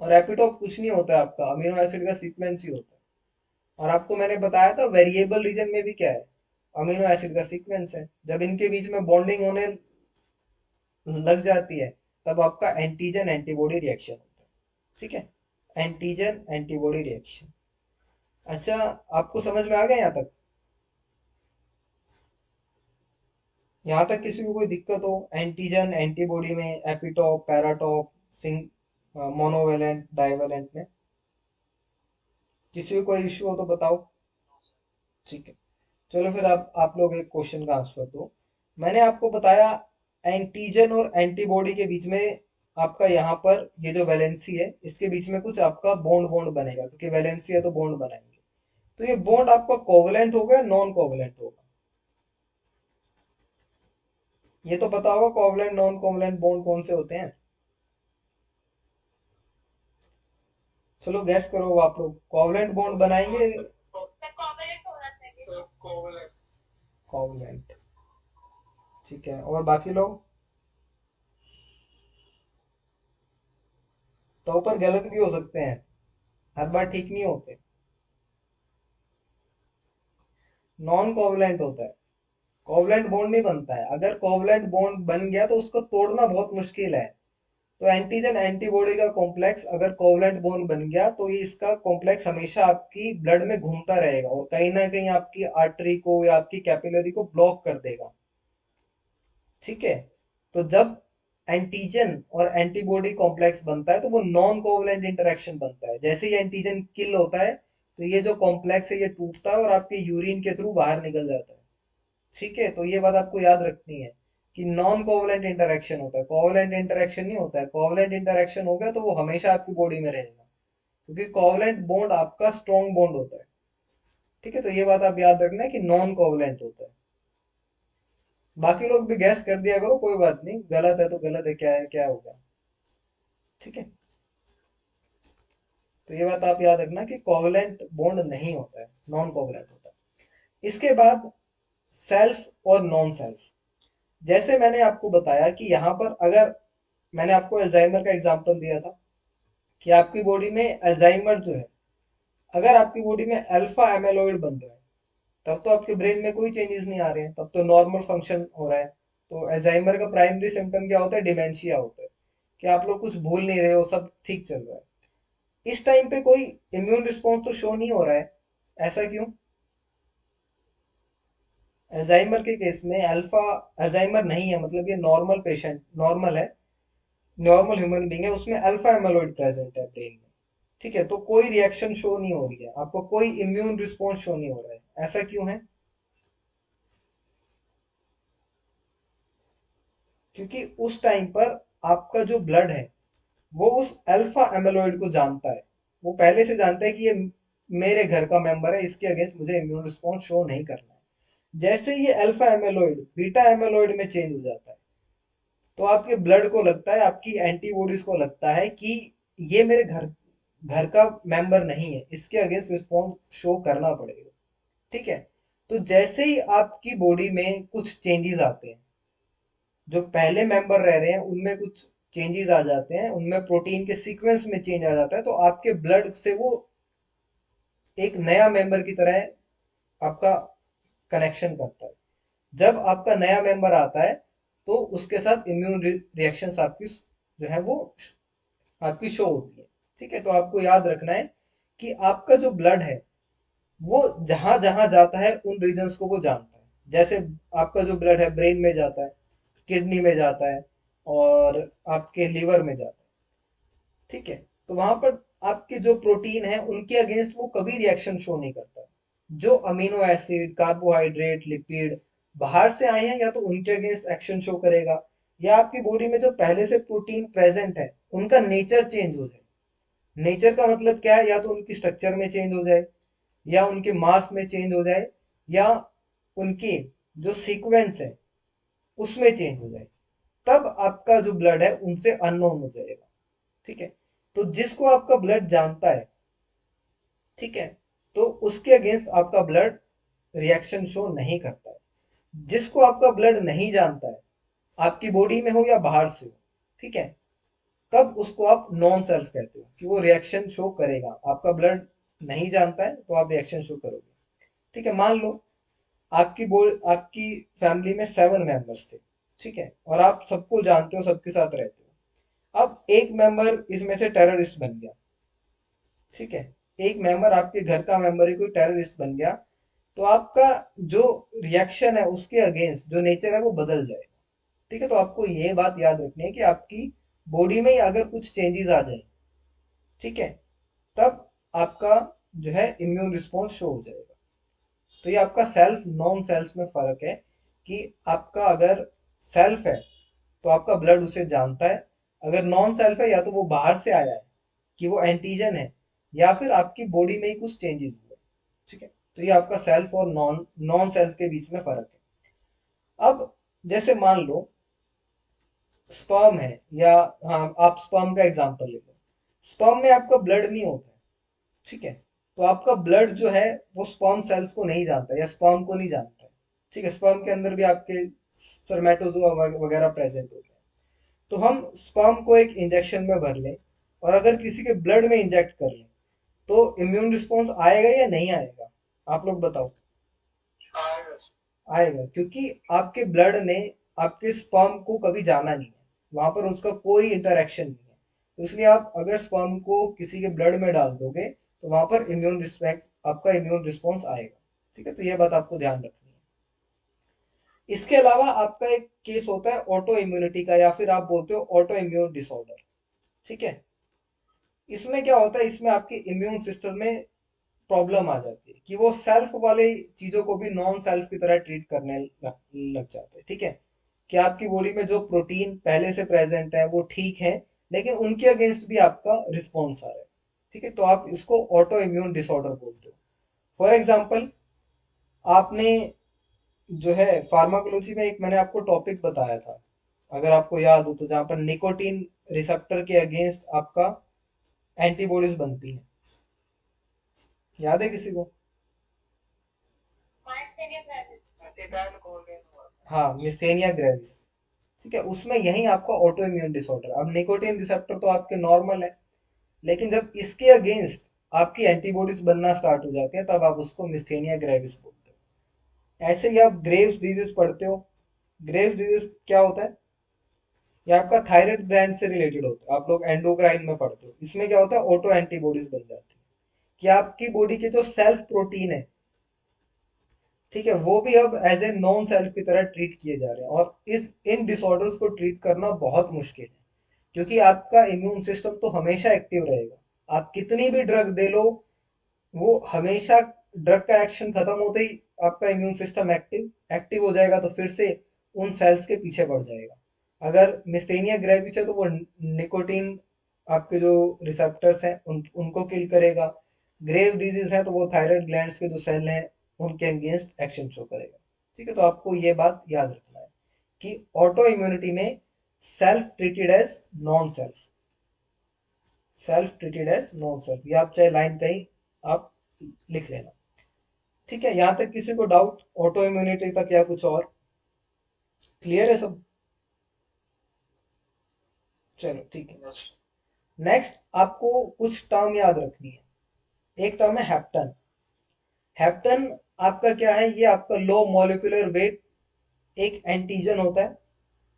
और एपिटोप कुछ नहीं होता है, आपका अमीनो एसिड का सीक्वेंस ही होता है। और आपको मैंने बताया था वेरिएबल रीजन में भी क्या है? अमीनो एसिड का सीक्वेंस है। जब इनके बीच में बॉन्डिंग होने लग जाती है तब आपका एंटीजन एंटीबॉडी रिएक्शन होता है। ठीक है, एंटीजन एंटीबॉडी रिएक्शन। अच्छा, आपको समझ में आ गया यहाँ तक? यहाँ तक किसी को कोई दिक्कत हो एंटीजन एंटीबॉडी में, एपिटोप, पैराटोप, सिंग मोनोवेलेंट, डाइवेलेंट में? किसी को कोई इश्यू हो तो बताओ। ठीक है, चलो फिर आप लोग एक क्वेश्चन का आंसर दो। मैंने आपको बताया एंटीजन और एंटीबॉडी के बीच में आपका यहाँ पर ये जो वैलेंसी है इसके बीच में कुछ आपका बॉन्ड बॉन्ड बनेगा, क्योंकि वैलेंसी है तो बॉन्ड बनाएंगे। तो ये बॉन्ड आपका कोवलेंट होगा या नॉन कोवलेंट होगा? ये तो पता होगा कोवलेंट नॉन कोवलेंट बॉन्ड कौन से होते हैं। चलो गैस करो आप लोग, कोवलेंट बॉन्ड बनाएंगे? कॉम्बिनेट होना चाहिए। कोवलेंट। ठीक है, और बाकी लोग? तो ऊपर गलत भी हो सकते हैं, हर बार ठीक नहीं होते। नॉन कोवलेंट होता है, कोवलेंट बॉन्ड नहीं बनता है। अगर कोवलेंट बॉन्ड बन गया तो उसको तोड़ना बहुत मुश्किल है। तो एंटीजन एंटीबॉडी का कॉम्प्लेक्स अगर कोवलेंट बॉन्ड बन गया तो ये इसका कॉम्प्लेक्स हमेशा आपकी ब्लड में घूमता रहेगा और कहीं ना कहीं आपकी आर्टरी को या आपकी कैपिलरी को ब्लॉक कर देगा। ठीक है, तो जब एंटीजन और एंटीबॉडी कॉम्प्लेक्स बनता है तो वो नॉन कोवलेंट इंटरेक्शन बनता है। जैसे ही एंटीजन किल होता है तो ये जो कॉम्प्लेक्स है ये टूटता है और आपके यूरिन के थ्रू बाहर निकल जाता है। ठीक है, तो ये बात आपको याद रखनी है कि नॉन कोवलेंट इंटरेक्शन होता है, कोवलेंट इंटरेक्शन नहीं होता है। कोवलेंट इंटरेक्शन हो गया तो वो हमेशा आपकी बॉडी में रहेगा, क्योंकि कोवलेंट बॉन्ड आपका स्ट्रॉन्ग बॉन्ड होता है। ठीक है, तो ये बात आप याद रखना है कि नॉन कोवलेंट होता है। बाकी लोग भी गैस कर दिया करो, कोई बात नहीं, गलत है तो गलत है, क्या है क्या होगा। ठीक है, तो ये बात आप याद रखना कि कोवलेंट बॉन्ड नहीं होता है, नॉन कोवलेंट होता है। इसके बाद सेल्फ और नॉन सेल्फ। जैसे मैंने आपको बताया कि यहाँ पर अगर मैंने आपको अल्जाइमर का एग्जांपल दिया था कि आपकी बॉडी में अल्जाइमर जो है, अगर आपकी बॉडी में अल्फा एमेलोइड बन रहा है तब तो आपके ब्रेन में कोई चेंजेस नहीं आ रहे हैं, तब तो नॉर्मल फंक्शन हो रहा है। तो अल्जाइमर का प्राइमरी सिम्टम क्या होता है? डिमेंशिया होता है, कि आप लोग कुछ भूल नहीं रहे हो, सब ठीक चल रहा है। इस टाइम पे कोई इम्यून रिस्पॉन्स तो शो नहीं हो रहा है, ऐसा क्यों? अल्जाइमर के केस में अल्फा, अल्जाइमर नहीं है मतलब ये नॉर्मल पेशेंट, नॉर्मल है, नॉर्मल ह्यूमन बींग है, उसमें अल्फा एमाइलॉइड प्रेजेंट है ब्रेन में। ठीक है, तो कोई रिएक्शन शो नहीं हो रही है आपको, कोई इम्यून रिस्पॉन्स शो नहीं हो रहा है, ऐसा क्यों है? क्योंकि उस टाइम पर आपका जो ब्लड है वो उस अल्फा एमाइलॉइड को जानता है, वो पहले से जानता है कि ये मेरे घर का मेंबर है, इसके अगेंस्ट मुझे इम्यून रिस्पॉन्स शो नहीं करना है। जैसे ये अल्फा एमाइलॉइड बीटा एमाइलॉइड में चेंज हो जाता है, तो आपके ब्लड को लगता है, आपकी एंटीबॉडीज को लगता है कि ये मेरे घर घर का मेंबर नहीं है, इसके अगेंस्ट रिस्पॉन्स शो करना पड़ेगा। ठीक है। तो जैसे ही आपकी बॉडी में कुछ चेंजेस आते हैं, जो पहले मेंबर रह रहे हैं उनमें कुछ चेंजेस आ जाते हैं, उनमें प्रोटीन के सीक्वेंस में चेंज आ जाता है, तो आपके ब्लड से वो एक नया मेंबर की तरह आपका कनेक्शन करता है। जब आपका नया मेंबर आता है तो उसके साथ इम्यून रिएक्शंस आपकी जो है वो आपकी शो होती है। ठीक है। तो आपको याद रखना है कि आपका जो ब्लड है वो जहां जहां जाता है उन रीजन्स को वो जानता है। जैसे आपका जो ब्लड है ब्रेन में जाता है, किडनी में जाता है, और आपके लीवर में जाता है। ठीक है। तो वहां पर आपके जो प्रोटीन है उनके अगेंस्ट वो कभी रिएक्शन शो नहीं करता। जो अमीनो एसिड, कार्बोहाइड्रेट, लिपिड बाहर से आए हैं या तो उनके अगेंस्ट एक्शन शो करेगा, या आपकी बॉडी में जो पहले से प्रोटीन प्रेजेंट है उनका नेचर चेंज हो जाए। नेचर का मतलब क्या है, या तो उनकी स्ट्रक्चर में चेंज हो जाए, या उनके मास में चेंज हो जाए, या उनकी जो सीक्वेंस है उसमें चेंज हो जाए, तब आपका जो ब्लड है उनसे अननोन हो जाएगा। ठीक है। तो जिसको आपका ब्लड जानता है, ठीक है, तो उसके अगेंस्ट आपका ब्लड रिएक्शन शो नहीं करता है। जिसको आपका ब्लड नहीं जानता है, आपकी बॉडी में हो या बाहर से हो, ठीक है, तब उसको आप नॉन सेल्फ कहते हो कि वो रिएक्शन शो करेगा। आपका ब्लड नहीं जानता है तो आप रिएक्शन शो करोगे। ठीक है। मान लो आपकी फैमिली में 7 मेंबर्स थे, ठीक है, और आप सबको जानते हो, सबके साथ रहते हो। अब एक मेंबर इसमें से टेररिस्ट बन गया। ठीक है। एक मेंबर, आपके घर का मेंबर ही कोई टेररिस्ट बन गया, तो आपका जो रिएक्शन है उसके अगेंस्ट जो नेचर है वो बदल जाएगा। ठीक है। तो आपको ये बात याद रखनी है कि आपकी बॉडी में ही अगर कुछ चेंजेस आ जाए, ठीक है, तब आपका जो है इम्यून रिस्पॉन्स शो हो जाएगा। तो ये आपका सेल्फ नॉन सेल्फ में फर्क है कि आपका अगर सेल्फ है तो आपका ब्लड उसे जानता है, अगर नॉन सेल्फ है या तो वो बाहर से आया है कि वो एंटीजन है, या फिर आपकी बॉडी में ही कुछ चेंजेस हुए। ठीक है। तो ये आपका सेल्फ और नॉन नॉन सेल्फ के बीच में फर्क है। अब जैसे मान लो स्पर्म है, या हाँ, आप स्पर्म का एग्जांपल ले लो। स्पर्म में आपका ब्लड नहीं होता है, ठीक है, तो आपका ब्लड जो है वो स्पर्म सेल्स को नहीं जानता या स्पर्म को नहीं जानता है। ठीक है। स्पर्म के अंदर भी आपके स्पर्मेटोजोआ वगैरह प्रेजेंट होते हैं। तो हम स्पर्म को एक इंजेक्शन में भर लें और अगर किसी के ब्लड में इंजेक्ट कर लें, तो इम्यून रिस्पॉन्स आएगा या नहीं आएगा? आप लोग बताओ। आएगा, क्योंकि आपके ब्लड ने आपके स्पर्म को कभी जाना नहीं है, वहां पर उसका कोई इंटरेक्शन नहीं है। तो इसलिए आप अगर स्पर्म को किसी के ब्लड में डाल दोगे तो वहां पर इम्यून रिस्पेक्ट आपका इम्यून रिस्पॉन्स आएगा। ठीक है। तो यह बात आपको ध्यान रखनी है। इसके अलावा आपका एक केस होता है ऑटो इम्यूनिटी का, या फिर आप बोलते हो ऑटो इम्यून डिसऑर्डर। ठीक है। इसमें क्या होता है, इसमें आपके इम्यून सिस्टम में प्रॉब्लम आ जाती है कि वो सेल्फ वाले चीजों को भी नॉन सेल्फ की तरह ट्रीट करने लग जाते हैं। ठीक है। कि आपकी बॉडी में जो प्रोटीन पहले से प्रेजेंट है वो ठीक है, लेकिन उनके अगेंस्ट भी आपका रिस्पॉन्स आ रहा है। ठीक है। तो आप इसको ऑटो इम्यून डिसऑर्डर बोलते हो। फॉर एग्जाम्पल, आपने जो है फार्माकोलॉजी में एक मैंने आपको टॉपिक बताया था, अगर आपको याद हो तो, जहां पर निकोटीन रिसेप्टर के अगेंस्ट आपका एंटीबॉडीज बनती है। याद है किसी को? हाँ, मिस्थेनिया ग्रेविस। ठीक है। उसमें यही आपका ऑटो इम्यून डिसऑर्डर। अब निकोटीन रिसेप्टर तो आपके नॉर्मल है, लेकिन जब इसके अगेंस्ट आपकी एंटीबॉडीज बनना स्टार्ट हो जाती है तब आप उसको मिस्थेनिया ग्रेविस बोलते हो। ऐसे ही आप ग्रेव्स डिजीज पढ़ते हो। ग्रेव्स डिजीज क्या होता है? ये आपका थायराइड ग्लैंड से रिलेटेड होता है, आप लोग एंडोक्राइन में पढ़ते हो। इसमें क्या होता है, ऑटो एंटीबॉडीज बन जाती है कि आपकी बॉडी के जो सेल्फ प्रोटीन है, ठीक है, वो भी अब एज ए नॉन सेल्फ की तरह ट्रीट किए जा रहे हैं। और इस इन डिसऑर्डर्स को ट्रीट करना बहुत मुश्किल है, क्योंकि आपका इम्यून सिस्टम तो हमेशा एक्टिव रहेगा। आप कितनी भी ड्रग दे लो, वो हमेशा ड्रग का एक्शन खत्म होते ही आपका इम्यून सिस्टम एक्टिव एक्टिव हो जाएगा, तो फिर से उन सेल्स के पीछे बढ़ जाएगा। अगर मिस्टेनिया ग्रेविस है तो वो निकोटीन आपके जो रिसेप्टर्स हैं उनको किल करेगा। ग्रेव डिजीज है तो वो थायराइड ग्लैंड्स के जो सेल हैं उनके अगेंस्ट एक्शन शो करेगा। ठीक है। तो आपको ये बात याद रखना है कि ऑटो इम्यूनिटी में self treated as non self, self treated as non self, ये आप चाहे लाइन कहीं आप लिख लेना। ठीक है, यहां तक किसी को डाउट ऑटो इम्यूनिटी तक या कुछ और? क्लियर है सब? चलो ठीक है। नेक्स्ट आपको कुछ टर्म याद रखनी है। एक टर्म है हेप्टन। हेप्टन आपका क्या है, ये आपका लो मॉलिक्यूलर वेट एक एंटीजन होता है,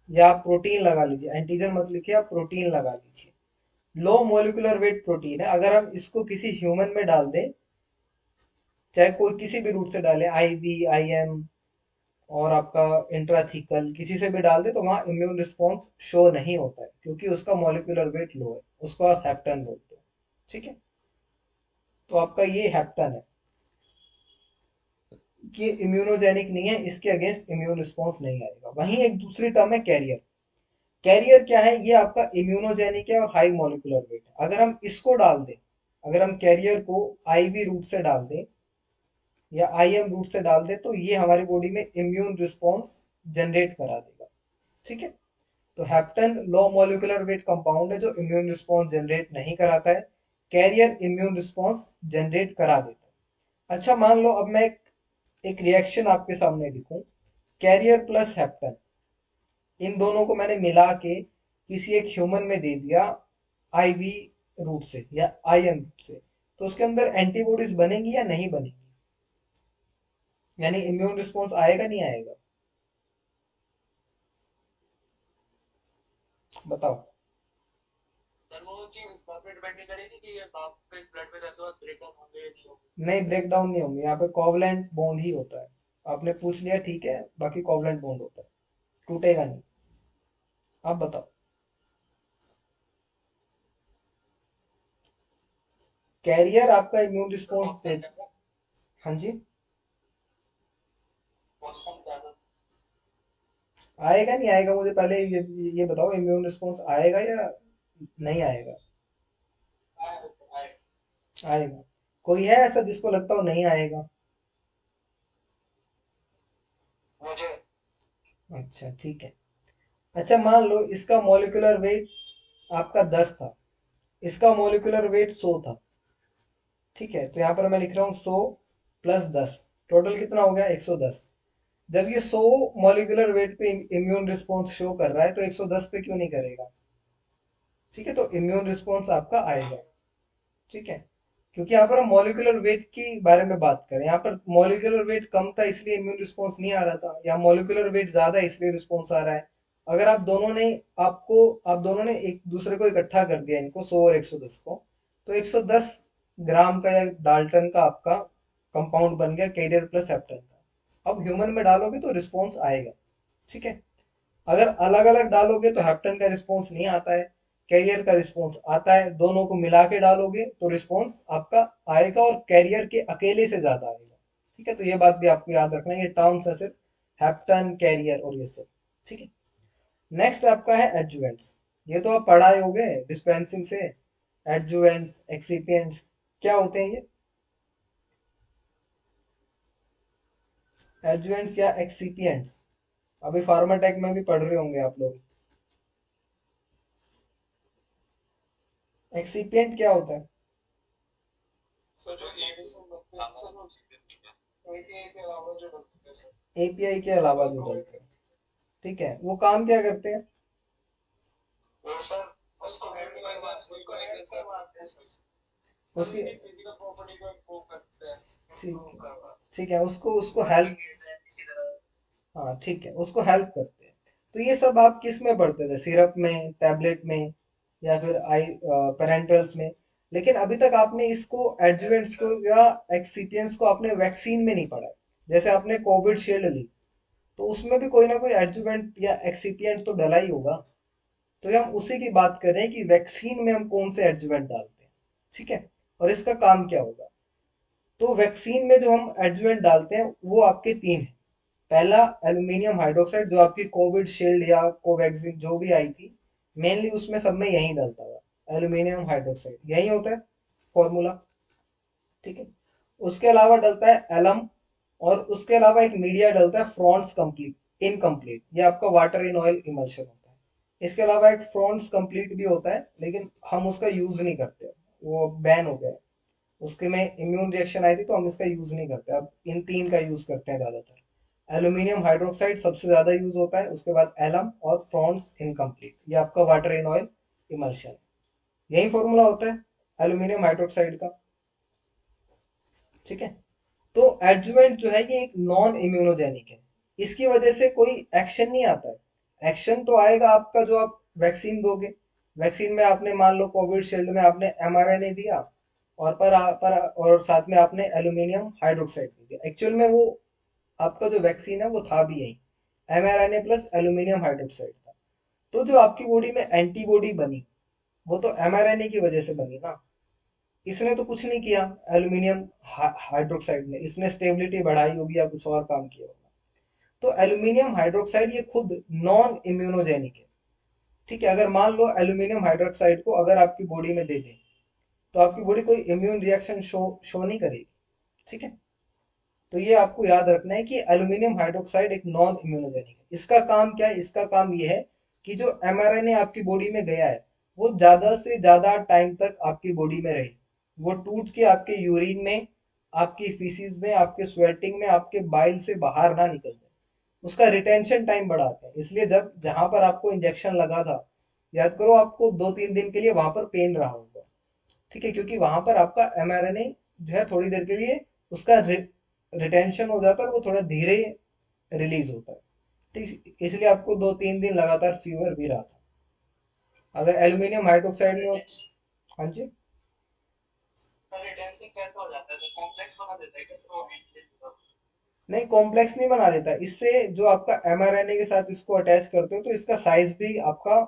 या आप प्रोटीन लगा लीजिए, एंटीजन मत लिखिए, आप प्रोटीन लगा लीजिए। लो मॉलिक्यूलर वेट प्रोटीन है। अगर हम इसको किसी ह्यूमन में डाल दें, चाहे कोई किसी भी रूट से डाले, आईवी, आईएम और आपका इंट्राथीकल, किसी से भी डाल दे, तो वहां इम्यून रिस्पॉन्स शो नहीं होता है, क्योंकि उसका मॉलिक्यूलर वेट लो है, उसको आप हेप्टन बोलते हो। ठीक है, तो आपका ये हेप्टन है कि इम्यूनोजेनिक नहीं है, इसके अगेंस्ट इम्यून रिस्पॉन्स नहीं आएगा। वहीं एक दूसरी टर्म है कैरियर। कैरियर क्या है, ये आपका इम्यूनोजेनिक है और हाई मॉलिक्यूलर वेट है। अगर हम इसको डाल दें, अगर हम कैरियर को आईवी रूट से डाल दें या आईएम रूट से डाल दें, तो ये हमारी बॉडी में इम्यून रिस्पॉन्स जनरेट करा देगा। ठीक है, तो हेप्टन लो मॉलिक्यूलर वेट कंपाउंड है जो इम्यून रिस्पॉन्स जनरेट नहीं कराता है। कैरियर इम्यून रिस्पॉन्स जनरेट करा देता है। अच्छा मान लो अब मैं एक रिएक्शन आपके सामने लिखूं, कैरियर प्लस हेप्टन, इन दोनों को मैंने मिला के किसी एक ह्यूमन में दे दिया आईवी रूट से या आईएम रूट से, तो उसके अंदर एंटीबॉडीज बनेगी या नहीं बनेगी? यानी इम्यून रिस्पॉन्स आएगा नहीं आएगा? बताओ। सर वो चीज इस बात पे डिपेंड नहीं करेगी कि ये वापस ब्लड में जाते वक्त ब्रेकडाउन होंगे या नहीं होंगे। नहीं, ब्रेक डाउन नहीं होंगे, यहाँ पे कोवलेंट बॉन्ड ही होता है। आपने पूछ लिया, ठीक है, बाकी कोवलेंट बॉन्ड होता है, टूटेगा नहीं। आप बताओ। कैरियर आपका इम्यून सर रिस्पॉन्स कौन सा दे। क्या सर? हाँ जी। कौन सा क्या सर? आएगा नहीं आएगा, मुझे पहले ये बताओ, इम्यून रिस्पॉन्स आएगा या नहीं आएगा? आए आएगा। कोई है ऐसा जिसको लगता हो नहीं आएगा? मुझे अच्छा ठीक है। अच्छा मान लो इसका मॉलिक्यूलर वेट आपका 10 था, इसका मॉलिक्यूलर वेट 100 था। ठीक है, तो यहाँ पर मैं लिख रहा हूँ 100 प्लस 10, टोटल कितना हो गया? 110। जब ये 100 मॉलिक्यूलर वेट पे इम्यून रिस्पॉन्स शो कर रहा है, तो 110 पे क्यों नहीं करेगा? ठीक है, तो इम्यून रिस्पॉन्स आपका आएगा। ठीक है, क्योंकि यहाँ पर हम मॉलिक्यूलर वेट के बारे में बात करें, यहाँ पर मॉलिक्यूलर वेट कम था इसलिए इम्यून रिस्पॉन्स नहीं आ रहा था, या मॉलिक्यूलर वेट ज्यादा है इसलिए रिस्पॉन्स आ रहा है। अगर आप दोनों ने एक दूसरे को इकट्ठा कर दिया, इनको 100 और 110 को, तो 110 ग्राम का या डाल्टन का आपका कंपाउंड बन गया कैरियर प्लस हेप्टन का। अब ह्यूमन में डालोगे तो रिस्पॉन्स आएगा। ठीक है, अगर अलग अलग डालोगे तो हेप्टन का रिस्पॉन्स नहीं आता है, कैरियर का रिस्पॉन्स आता है। दोनों को मिला के डालोगे तो रिस्पॉन्स आपका आएगा, और कैरियर के अकेले से ज्यादा आएगा। ठीक है, तो ये बात भी आपको याद रखना है, ये टर्म्स है सिर्फ, हेप्टन, कैरियर और ये सब। ठीक है, नेक्स्ट आपका है एडजुवेंट्स। ये तो आप पढ़ाए होगे डिस्पेंसिंग से, एडजुवेंट्स, एक्सिपिएंट्स, क्या होते हैं ये? एडजुवेंट्स या एक्सिपिएंट्स, अभी फार्माटेक में भी पढ़ रहे होंगे आप लोग। एक्सिपिएंट क्या होता है? सर जो एडिशन बनते हैं सर वो एपीआई के अलावा जो बनते हैं सर। एपीआई के अलावा जो डलते हैं। ठीक है, वो काम क्या करते हैं? वो सर उसको करवाते हैं सर उसकी, उसकी फिजिकल प्रॉपर्टी को इम्प्रूव करते हैं। ठीक है, ठीक है, उसको उसको हेल्प, इसी तरह हाँ ठीक है, उसको हेल्प करते हैं। तो ये सब आप किस में पढ़ते थे? सिरप में, टैबलेट में, या फिर आई पेरेंटल्स में? लेकिन अभी तक आपने इसको एडजुवेंट्स को या एक्सिपिएंट्स को आपने वैक्सीन में नहीं पढ़ा है। जैसे आपने कोविड शील्ड ली, तो उसमें भी कोई ना कोई एडजुवेंट या एक्सिपिएंट तो डला ही होगा। तो ये हम उसी की बात कर रहे हैं कि वैक्सीन में हम कौन से एडजुवेंट डालते हैं। ठीक है, और इसका काम क्या होगा? तो वैक्सीन में जो हम एडजुवेंट डालते हैं वो आपके तीन हैं। पहला एल्यूमिनियम हाइड्रोक्साइड, जो आपकी कोविड शील्ड या कोवैक्सीन जो भी आई थी, मेनली उसमें सब में यही डलता था, एल्यूमिनियम हाइड्रोक्साइड यही होता है फॉर्मूला। ठीक है, उसके अलावा डलता है एलम, और उसके अलावा एक मीडिया डलता है फ्रॉन्स कंप्लीट, इनकम्प्लीट, ये आपका वाटर इन ऑयल इमल्शन होता है। इसके अलावा एक फ्रॉन्स कंप्लीट भी होता है, लेकिन हम उसका यूज नहीं करते, वो बैन हो गया है। उसके में इम्यून रिएक्शन आई थी तो हम इसका यूज नहीं करते, अब इन तीन का यूज करते हैं ज्यादातर। एल्यूमिनियम हाइड्रोक्साइड सबसे ज्यादा यूज होता है, उसके बाद एलम और फ्रॉन्स इनकम्प्लीट, ये आपका वाटर इन ऑयल इमल्शन। यही फॉर्मूला होता है एल्यूमिनियम हाइड्रोक्साइड का। ठीक है, तो एडजुवेंट जो है ये एक नॉन इम्यूनोजेनिक है, इसकी वजह से कोई एक्शन नहीं आता है। एक्शन तो आएगा आपका जो आप वैक्सीन दोगे, वैक्सीन में आपने मान लो कोविडशील्ड में आपने एमआरएनए दिया, और और साथ में आपने एल्यूमिनियम हाइड्रोक्साइड दे दिया, एक्चुअल में वो आपका जो वैक्सीन है वो था भी यही, एमआरएनए प्लस एल्यूमिनियम हाइड्रोक्साइड था। तो जो आपकी बॉडी में एंटीबॉडी बनी, वो तो एमआरएनए की वजह से बनी ना, इसने तो कुछ नहीं किया। एल्यूमिनियम हाइड्रोक्साइड ने इसने स्टेबिलिटी बढ़ाई होगी या कुछ और काम किया होगा। तो एल्यूमिनियम हाइड्रोक्साइड ये खुद नॉन इम्यूनोजेनिक है। ठीक है, अगर मान लो एल्यूमिनियम हाइड्रोक्साइड को अगर आपकी बॉडी में दे दें, तो आपकी बॉडी कोई इम्यून रिएक्शन शो नहीं करेगी। ठीक है, तो ये आपको याद रखना है कि एल्यूमिनियम हाइड्रोक्साइड एक नॉन इम्यूनोजेनिक है। इसका काम क्या है, इसका काम ये है कि जो एमआरएनए आपकी बॉडी में गया है वो ज्यादा से ज्यादा टाइम तक आपकी बॉडी में रहे, वो टूट के आपके यूरिन में, आपकी फीसिस में, आपके स्वेटिंग में, आपके बाइल से बाहर ना निकल जाए, उसका रिटेंशन टाइम बढ़ाते हैं। इसलिए जब जहां पर आपको इंजेक्शन लगा था, याद करो आपको 2-3 दिन के लिए वहां पर पेन रहा होगा। ठीक है, क्योंकि वहां पर आपका एमआरएनए जो है थोड़ी देर के लिए उसका रिटेंशन हो जाता है और वो थोड़ा धीरे रिलीज होता है। ठीक, इसलिए आपको 2-3 दिन लगातार फीवर भी रहा था। अगर एल्यूमिनियम हाइड्रोक्साइड में हो। हाँ जी। रिटेंशन कैसा हो जाता है, तो कॉम्प्लेक्स बना देता है कैसे वो एंटीजन का? नहीं, कॉम्प्लेक्स नहीं बना देता, इससे जो आपका एमआरएनए के साथ इसको अटैच करते हो तो इसका साइज भी आपका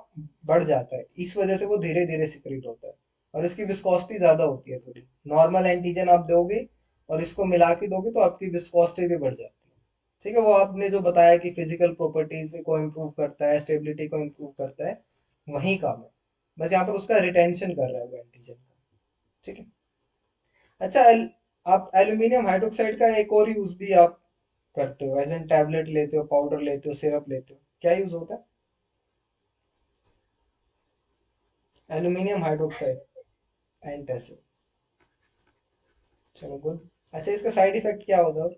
बढ़ जाता है, इस वजह से वो धीरे धीरे सिक्रीट होता है, और इसकी विस्कोसिटी ज्यादा होती है थोड़ी। नॉर्मल एंटीजन आप दोगे और इसको मिला के दोगे तो आपकी विस्कोसिटी भी बढ़ जाती है। ठीक है, वो आपने जो बताया कि फिजिकल प्रॉपर्टीज को इम्प्रूव करता है, स्टेबिलिटी को इम्प्रूव करता है, वही काम है। बस यहाँ पर उसका रिटेंशन कर रहा है वो एंटीजन का। ठीक है। अच्छा, आप एल्यूमिनियम हाइड्रोक्साइड का एक और यूज भी आप करते हो, एज एन टैबलेट लेते हो, पाउडर लेते हो, सिरप लेते हो, क्या यूज होता है एल्यूमिनियम हाइड्रोक्साइड? एंटासिड। चलो गुड। अच्छा, इसका साइड इफेक्ट क्या होता है?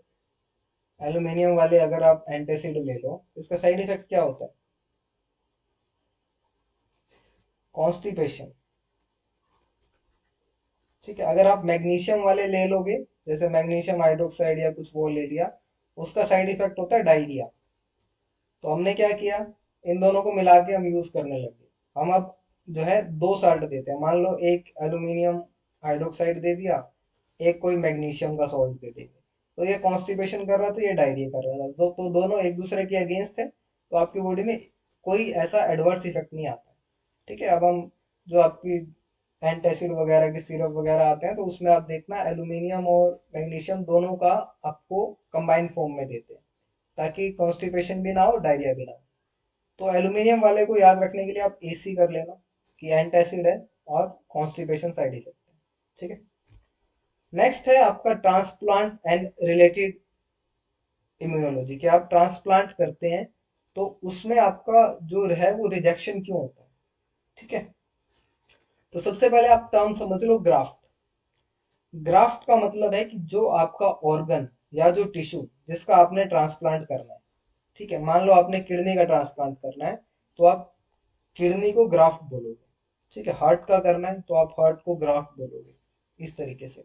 एल्यूमिनियम वाले अगर आप एंटासिड ले लो, इसका साइड इफेक्ट क्या होता है? कॉन्स्टिपेशन। ठीक है, अगर आप मैग्नीशियम वाले ले लोगे, जैसे मैग्नीशियम हाइड्रोक्साइड या कुछ वो ले लिया, उसका साइड इफेक्ट होता है डायरिया। तो हमने क्या किया, इन दोनों को मिला के हम यूज करने लगे। हम अब जो है दो साल्ट देते हैं, मान लो एक एल्यूमिनियम हाइड्रोक्साइड दे दिया, एक कोई मैग्नीशियम का सॉल्ट दे देंगे, तो ये कॉन्स्टिपेशन कर रहा था, ये डायरिया कर रहा था, तो दोनों एक दूसरे के अगेंस्ट है, तो आपकी बॉडी में कोई ऐसा एडवर्स इफेक्ट नहीं आता। ठीक है, अब हम जो आपकी एंटासिड वगैरह के सिरप वगैरह आते हैं तो उसमें आप देखना एल्यूमिनियम और मैग्नीशियम दोनों का आपको कंबाइन फॉर्म में देते हैं, ताकि कॉन्स्टिपेशन भी ना हो, डायरिया भी ना हो। तो एल्यूमिनियम वाले को याद रखने के लिए आप एसी कर लेना कि एंटासिड है और कॉन्स्टिपेशन साइड इफेक्ट है। ठीक है। नेक्स्ट है आपका ट्रांसप्लांट एंड रिलेटेड इम्यूनोलॉजी, कि आप ट्रांसप्लांट करते हैं तो उसमें आपका जो है वो रिजेक्शन क्यों होता है। ठीक है, तो सबसे पहले आप टर्म समझ लो ग्राफ्ट। ग्राफ्ट का मतलब है कि जो आपका ऑर्गन या जो टिश्यू जिसका आपने ट्रांसप्लांट करना है। ठीक है, मान लो आपने किडनी का ट्रांसप्लांट करना है, तो आप किडनी को ग्राफ्ट बोलोगे। ठीक है, हार्ट का करना है तो आप हार्ट को ग्राफ्ट बोलोगे, इस तरीके से।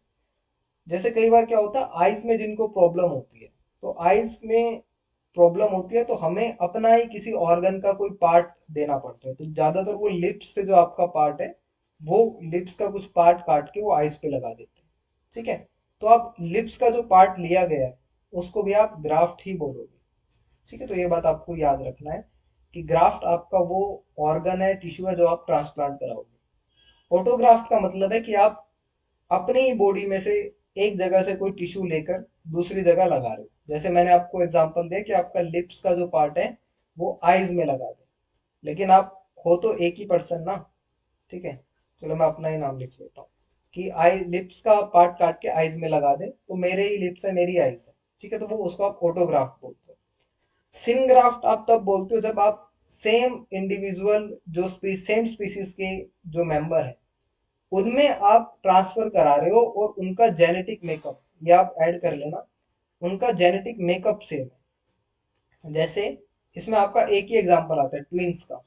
जैसे कई बार क्या होता है, आईज में जिनको प्रॉब्लम होती है, तो आईज में प्रॉब्लम होती है तो हमें अपना ही किसी ऑर्गन का कोई पार्ट देना पड़ता है, तो ज्यादातर वो लिप्स से जो आपका पार्ट है, वो लिप्स का कुछ पार्ट काट के वो आईज पे लगा देते हैं। ठीक है, तो आप लिप्स का जो पार्ट लिया गया है उसको भी आप ग्राफ्ट ही बोलोगे। ठीक है, तो ये बात आपको याद रखना है कि ग्राफ्ट आपका वो ऑर्गन है, टिश्यू है जो आप ट्रांसप्लांट कराओगे। ऑटोग्राफ्ट का मतलब है कि आप अपनी बॉडी में से एक जगह से कोई टिश्यू लेकर दूसरी जगह लगा रहे हो। जैसे मैंने आपको एग्जांपल दिया कि आपका लिप्स का जो पार्ट है वो आईज में लगा दे, लेकिन आप हो तो एक ही पर्सन ना। ठीक है, चलो मैं अपना ही नाम लिख लेता हूँ कि आई लिप्स का पार्ट काट के आईज में लगा दे, तो मेरे ही लिप्स है, मेरी आईज है। ठीक है, तो वो उसको आप ऑटोग्राफ्ट बोलते हो। सिनग्राफ्ट आप तब बोलते हो जब आप सेम इंडिविजुअल जो सेम स्पीसीज के जो मेंबर हैं उनमें आप ट्रांसफर करा रहे हो और उनका जेनेटिक मेकअप, ये आप ऐड कर लेना, उनका जेनेटिक मेकअप सेम है। जैसे इसमें आपका एक ही एग्जांपल आता है ट्विन्स का,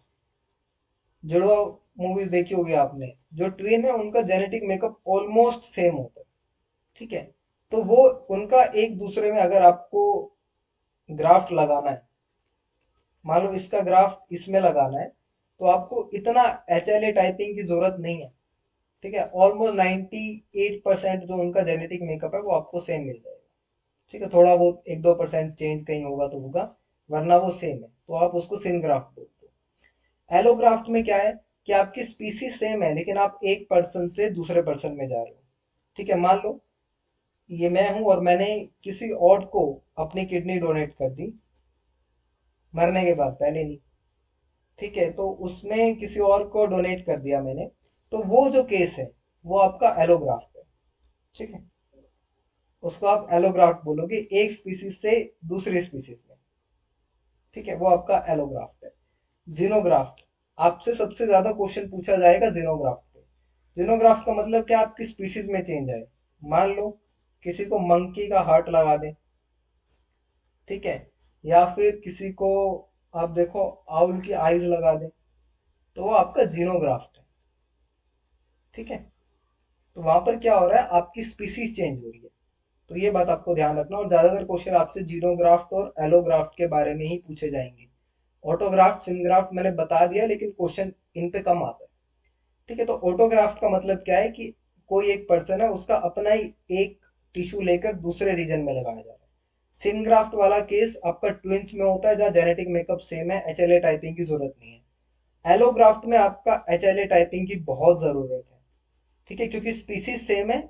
जुड़वा मूवीज देखी होगी आपने, जो ट्विन है उनका जेनेटिक मेकअप ऑलमोस्ट सेम होता है, ठीक है। तो वो उनका एक दूसरे में अगर आपको ग्राफ्ट लगाना है, मान लो इसका ग्राफ्ट इसमें लगाना है, तो आपको इतना HLA टाइपिंग की जरूरत नहीं है, ठीक है। ऑलमोस्ट 98% जो उनका जेनेटिक मेकअप है वो आपको सेम मिल जाएगा, ठीक है। थोड़ा बहुत 1-2% चेंज कहीं होगा तो होगा, वरना वो सेम है, तो आप उसको सिनग्राफ्ट बोलते हो। एलोग्राफ्ट में क्या है कि आपकी स्पीसीज सेम है लेकिन आप एक पर्सन से दूसरे पर्सन में जा रहे हो, ठीक है। मान लो ये मैं हूं और मैंने किसी और को अपनी किडनी डोनेट कर दी मरने के बाद, पहले नहीं, ठीक है। तो उसमें किसी और को डोनेट कर दिया मैंने, तो वो जो केस है वो आपका एलोग्राफ्ट है, ठीक है। उसको आप एलोग्राफ्ट बोलोगे एक स्पीसीज से दूसरी स्पीसीज में, ठीक है, वो आपका एलोग्राफ्ट है। जीनोग्राफ्ट, आपसे सबसे ज्यादा क्वेश्चन पूछा जाएगा जीनोग्राफ्ट पे। जीनोग्राफ्ट का मतलब क्या, आपकी स्पीसीज में चेंज आए। मान लो किसी को मंकी का हार्ट लगा दे, ठीक है, या फिर किसी को आप देखो आउल की आईज लगा दे, तो वो आपका जीनोग्राफ्ट है, ठीक है। तो वहां पर क्या हो रहा है, आपकी स्पीसीज चेंज हो रही है। तो ये बात आपको ध्यान रखना, और ज्यादातर क्वेश्चन आपसे जीनोग्राफ्ट और एलोग्राफ्ट के बारे में ही पूछे जाएंगे। ऑटोग्राफ्ट सिनग्राफ्ट मैंने बता दिया लेकिन क्वेश्चन इन पे कम आता है, ठीक है। तो ऑटोग्राफ्ट का मतलब क्या है कि कोई एक पर्सन है उसका अपना ही एक टिश्यू लेकर दूसरे रीजन में लगाया जा रहा है। सिनग्राफ्ट वाला केस आपका ट्विंस में होता है जहाँ जेनेटिक मेकअप सेम है, HLA टाइपिंग की जरूरत नहीं है। एलोग्राफ्ट में आपका HLA टाइपिंग की बहुत जरूरत है, ठीक है, क्योंकि स्पीसीज सेम है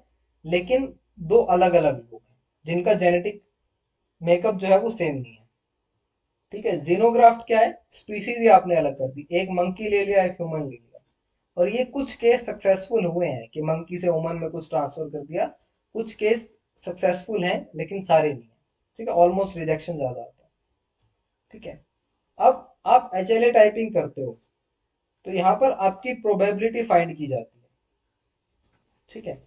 लेकिन दो अलग अलग लोग हैं जिनका जेनेटिक मेकअप जो है वो सेम नहीं है, ठीक है। जीनोग्राफ्ट क्या है, स्पीसीज ही आपने अलग कर दी, एक मंकी ले लिया एक ह्यूमन ले लिया, और ये कुछ केस सक्सेसफुल हुए हैं कि मंकी से ह्यूमन में कुछ ट्रांसफर कर दिया, कुछ केस सक्सेसफुल हैं लेकिन सारे नहीं है, ठीक है। ऑलमोस्ट रिजेक्शन ज्यादा आता है, ठीक है। अब आप HLA टाइपिंग करते हो तो यहाँ पर आपकी प्रोबेबिलिटी फाइंड की जाती है, ठीक है,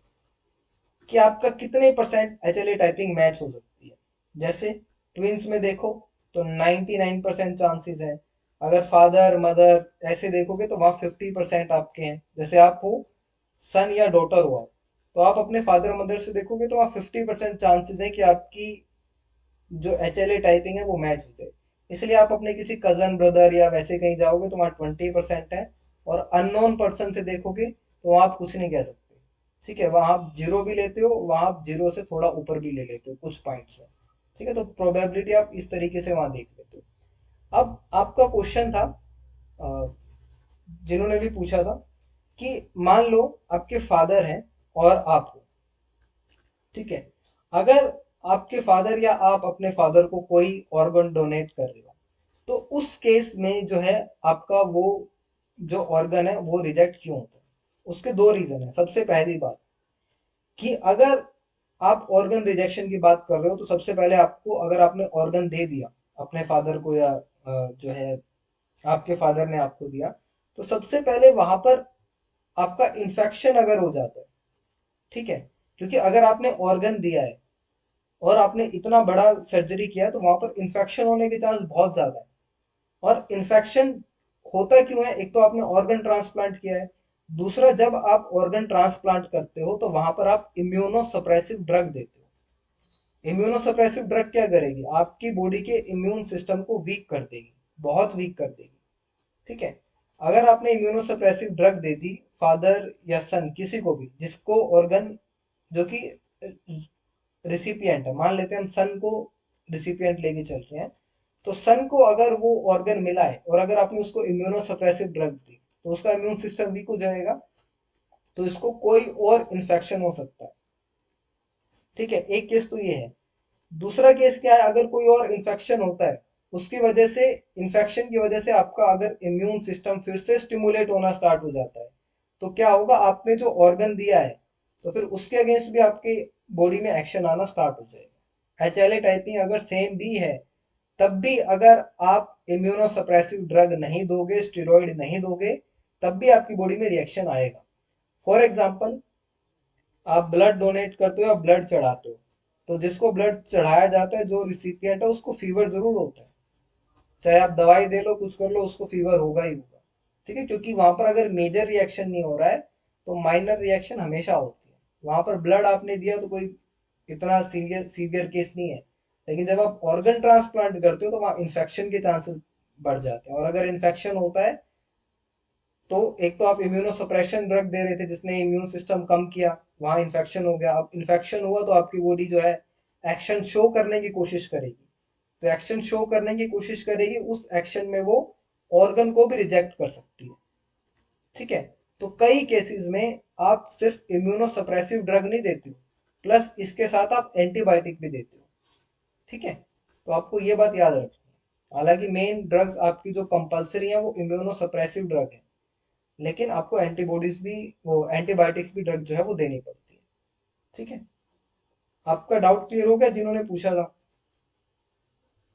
कि आपका कितने परसेंट HLA टाइपिंग मैच हो सकती है। जैसे ट्विंस में देखो तो 99% चांसेस है, अगर फादर मदर ऐसे देखोगे तो वहाँ 50% आपके हैं। जैसे आप हो सन या डॉटर हो आप, तो आप अपने फादर मदर से देखोगे तो वहाँ 50% चांसेस है कि आपकी जो HLA टाइपिंग है वो मैच हो जाए। इसलिए आप अपने किसी कजन ब्रदर या वैसे कहीं जाओगे तो वहाँ 20% है, और अननोन पर्सन से देखोगे तो वहाँ आप कुछ नहीं कह सकते, ठीक है। वहाँ आप जीरो भी लेते हो, वहाँ आप जीरो से थोड़ा ऊपर भी ले लेते हो कुछ पॉइंट्स में, ठीक है। तो प्रोबेबिलिटी आप इस तरीके से वहाँ देख लेते हो। अब आपका क्वेश्चन था जिन्होंने भी पूछा था कि मान लो आपके फादर हैं और आप हो, ठीक है। अगर आपके फादर या आप अपने फादर को कोई ऑर्गन डोनेट कर रहे हो तो उस केस में जो है आपका वो जो ऑर्गन है वो रिजेक्ट क्यों होता है। उसके दो रीजन है। सबसे पहली बात कि अगर आप ऑर्गन रिजेक्शन की बात कर रहे हो तो सबसे पहले आपको, अगर आपने ऑर्गन दे दिया अपने फादर को या जो है आपके फादर ने आपको दिया, तो सबसे पहले वहां पर आपका इन्फेक्शन अगर हो जाता है, ठीक है, क्योंकि अगर आपने ऑर्गन दिया है और आपने इतना बड़ा सर्जरी किया है तो वहां पर इन्फेक्शन होने के चांस बहुत ज्यादा है। और इन्फेक्शन होता क्यों है, एक तो आपने ऑर्गन ट्रांसप्लांट किया है, दूसरा जब आप ऑर्गन ट्रांसप्लांट करते हो तो वहां पर आप इम्यूनो सप्रेसिव ड्रग देते हो। इम्यूनो सप्रेसिव ड्रग क्या करेगी, आपकी बॉडी के इम्यून सिस्टम को वीक कर देगी, बहुत वीक कर देगी, ठीक है। अगर आपने immuno suppressive drug they the father या सन किसी को भी जिसको ऑर्गन, जो कि रिसिपिएंट है, मान लेते हैं हम सन को रिसिपिएंट लेके चल रहे हैं, तो सन को अगर वो ऑर्गन मिला है और अगर आपने उसको इम्यूनो सप्रेसिव ड्रग दी तो उसका इम्यून सिस्टम वीक हो जाएगा, तो इसको कोई और इन्फेक्शन हो सकता है, ठीक है। एक केस तो ये है। दूसरा केस क्या है, अगर कोई और इन्फेक्शन होता है, उसकी वजह से, इन्फेक्शन की वजह से आपका अगर इम्यून सिस्टम फिर से स्टिमुलेट होना स्टार्ट हो जाता है, तो क्या होगा, आपने जो ऑर्गन दिया है तो फिर उसके अगेंस्ट भी आपके बॉडी में एक्शन आना स्टार्ट हो जाएगा। HLA टाइपिंग अगर सेम भी है तब भी अगर आप इम्यूनोसप्रेसिव ड्रग नहीं दोगे, स्टेरॉइड नहीं दोगे, तब भी आपकी बॉडी में रिएक्शन आएगा। फॉर एग्जाम्पल, आप ब्लड डोनेट करते हो या ब्लड चढ़ाते हो, तो जिसको ब्लड चढ़ाया जाता है, जो रिसिपिएंट है, उसको फीवर जरूर होता है। चाहे आप दवाई दे लो, कुछ कर लो, उसको फीवर होगा ही होगा। ठीक है, क्योंकि वहां पर अगर मेजर रिएक्शन नहीं हो रहा है तो माइनर रिएक्शन हमेशा होती है। वहां पर ब्लड आपने दिया तो कोई इतना सीवियर केस नहीं है। लेकिन जब आप ऑर्गन ट्रांसप्लांट करते हो तो वहां इन्फेक्शन के चांसेस बढ़ जाते हैं, और अगर इन्फेक्शन होता है तो एक तो आप इम्यूनोसप्रेशन ड्रग दे रहे थे जिसने इम्यून सिस्टम कम किया, वहां इन्फेक्शन हो गया। अब इन्फेक्शन हुआ तो आपकी बॉडी जो है एक्शन शो करने की कोशिश करेगी। तो एक्शन शो करने की कोशिश करेगी, उस एक्शन में वो ऑर्गन को भी रिजेक्ट कर सकती है। ठीक है, तो कई केसेस में आप सिर्फ इम्यूनोसप्रेसिव ड्रग नहीं देते हो, प्लस इसके साथ आप एंटीबायोटिक भी देते हो। ठीक है, तो आपको ये बात याद रखनी है। हालांकि मेन ड्रग्स आपकी जो कंपलसरी है वो इम्यूनोसप्रेसिव ड्रग है, लेकिन आपको एंटीबॉडीज भी, वो एंटीबायोटिक्स भी ड्रग जो है वो देनी पड़ती है। ठीक है, आपका डाउट क्लियर हो गया जिन्होंने पूछा था?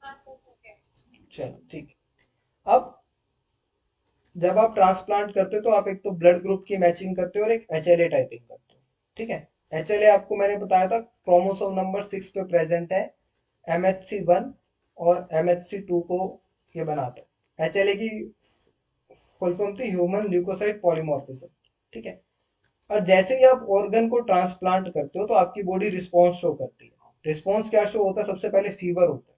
हाँ सर, ठीक है। चलो ठीक है। अब जब आप ट्रांसप्लांट करते हो तो आप एक तो ब्लड ग्रुप की मैचिंग करते हो और एक एचएलए टाइपिंग करते हो। ठीक है, एचएलए आपको मैंने बताया था क्रोमोसोम नंबर 6 पे प्रेजेंट है, MHC1 और MHC2 को ये बनाता है। एचएलए की फुल फॉर्म थी ह्यूमन ल्यूकोसाइट पॉलीमॉर्फिज्म। ठीक है, और जैसे ही आप ऑर्गन को ट्रांसप्लांट करते हो तो आपकी बॉडी रिस्पॉन्स शो करती है। रिस्पॉन्स क्या शो होता है? सबसे पहले फीवर होता है,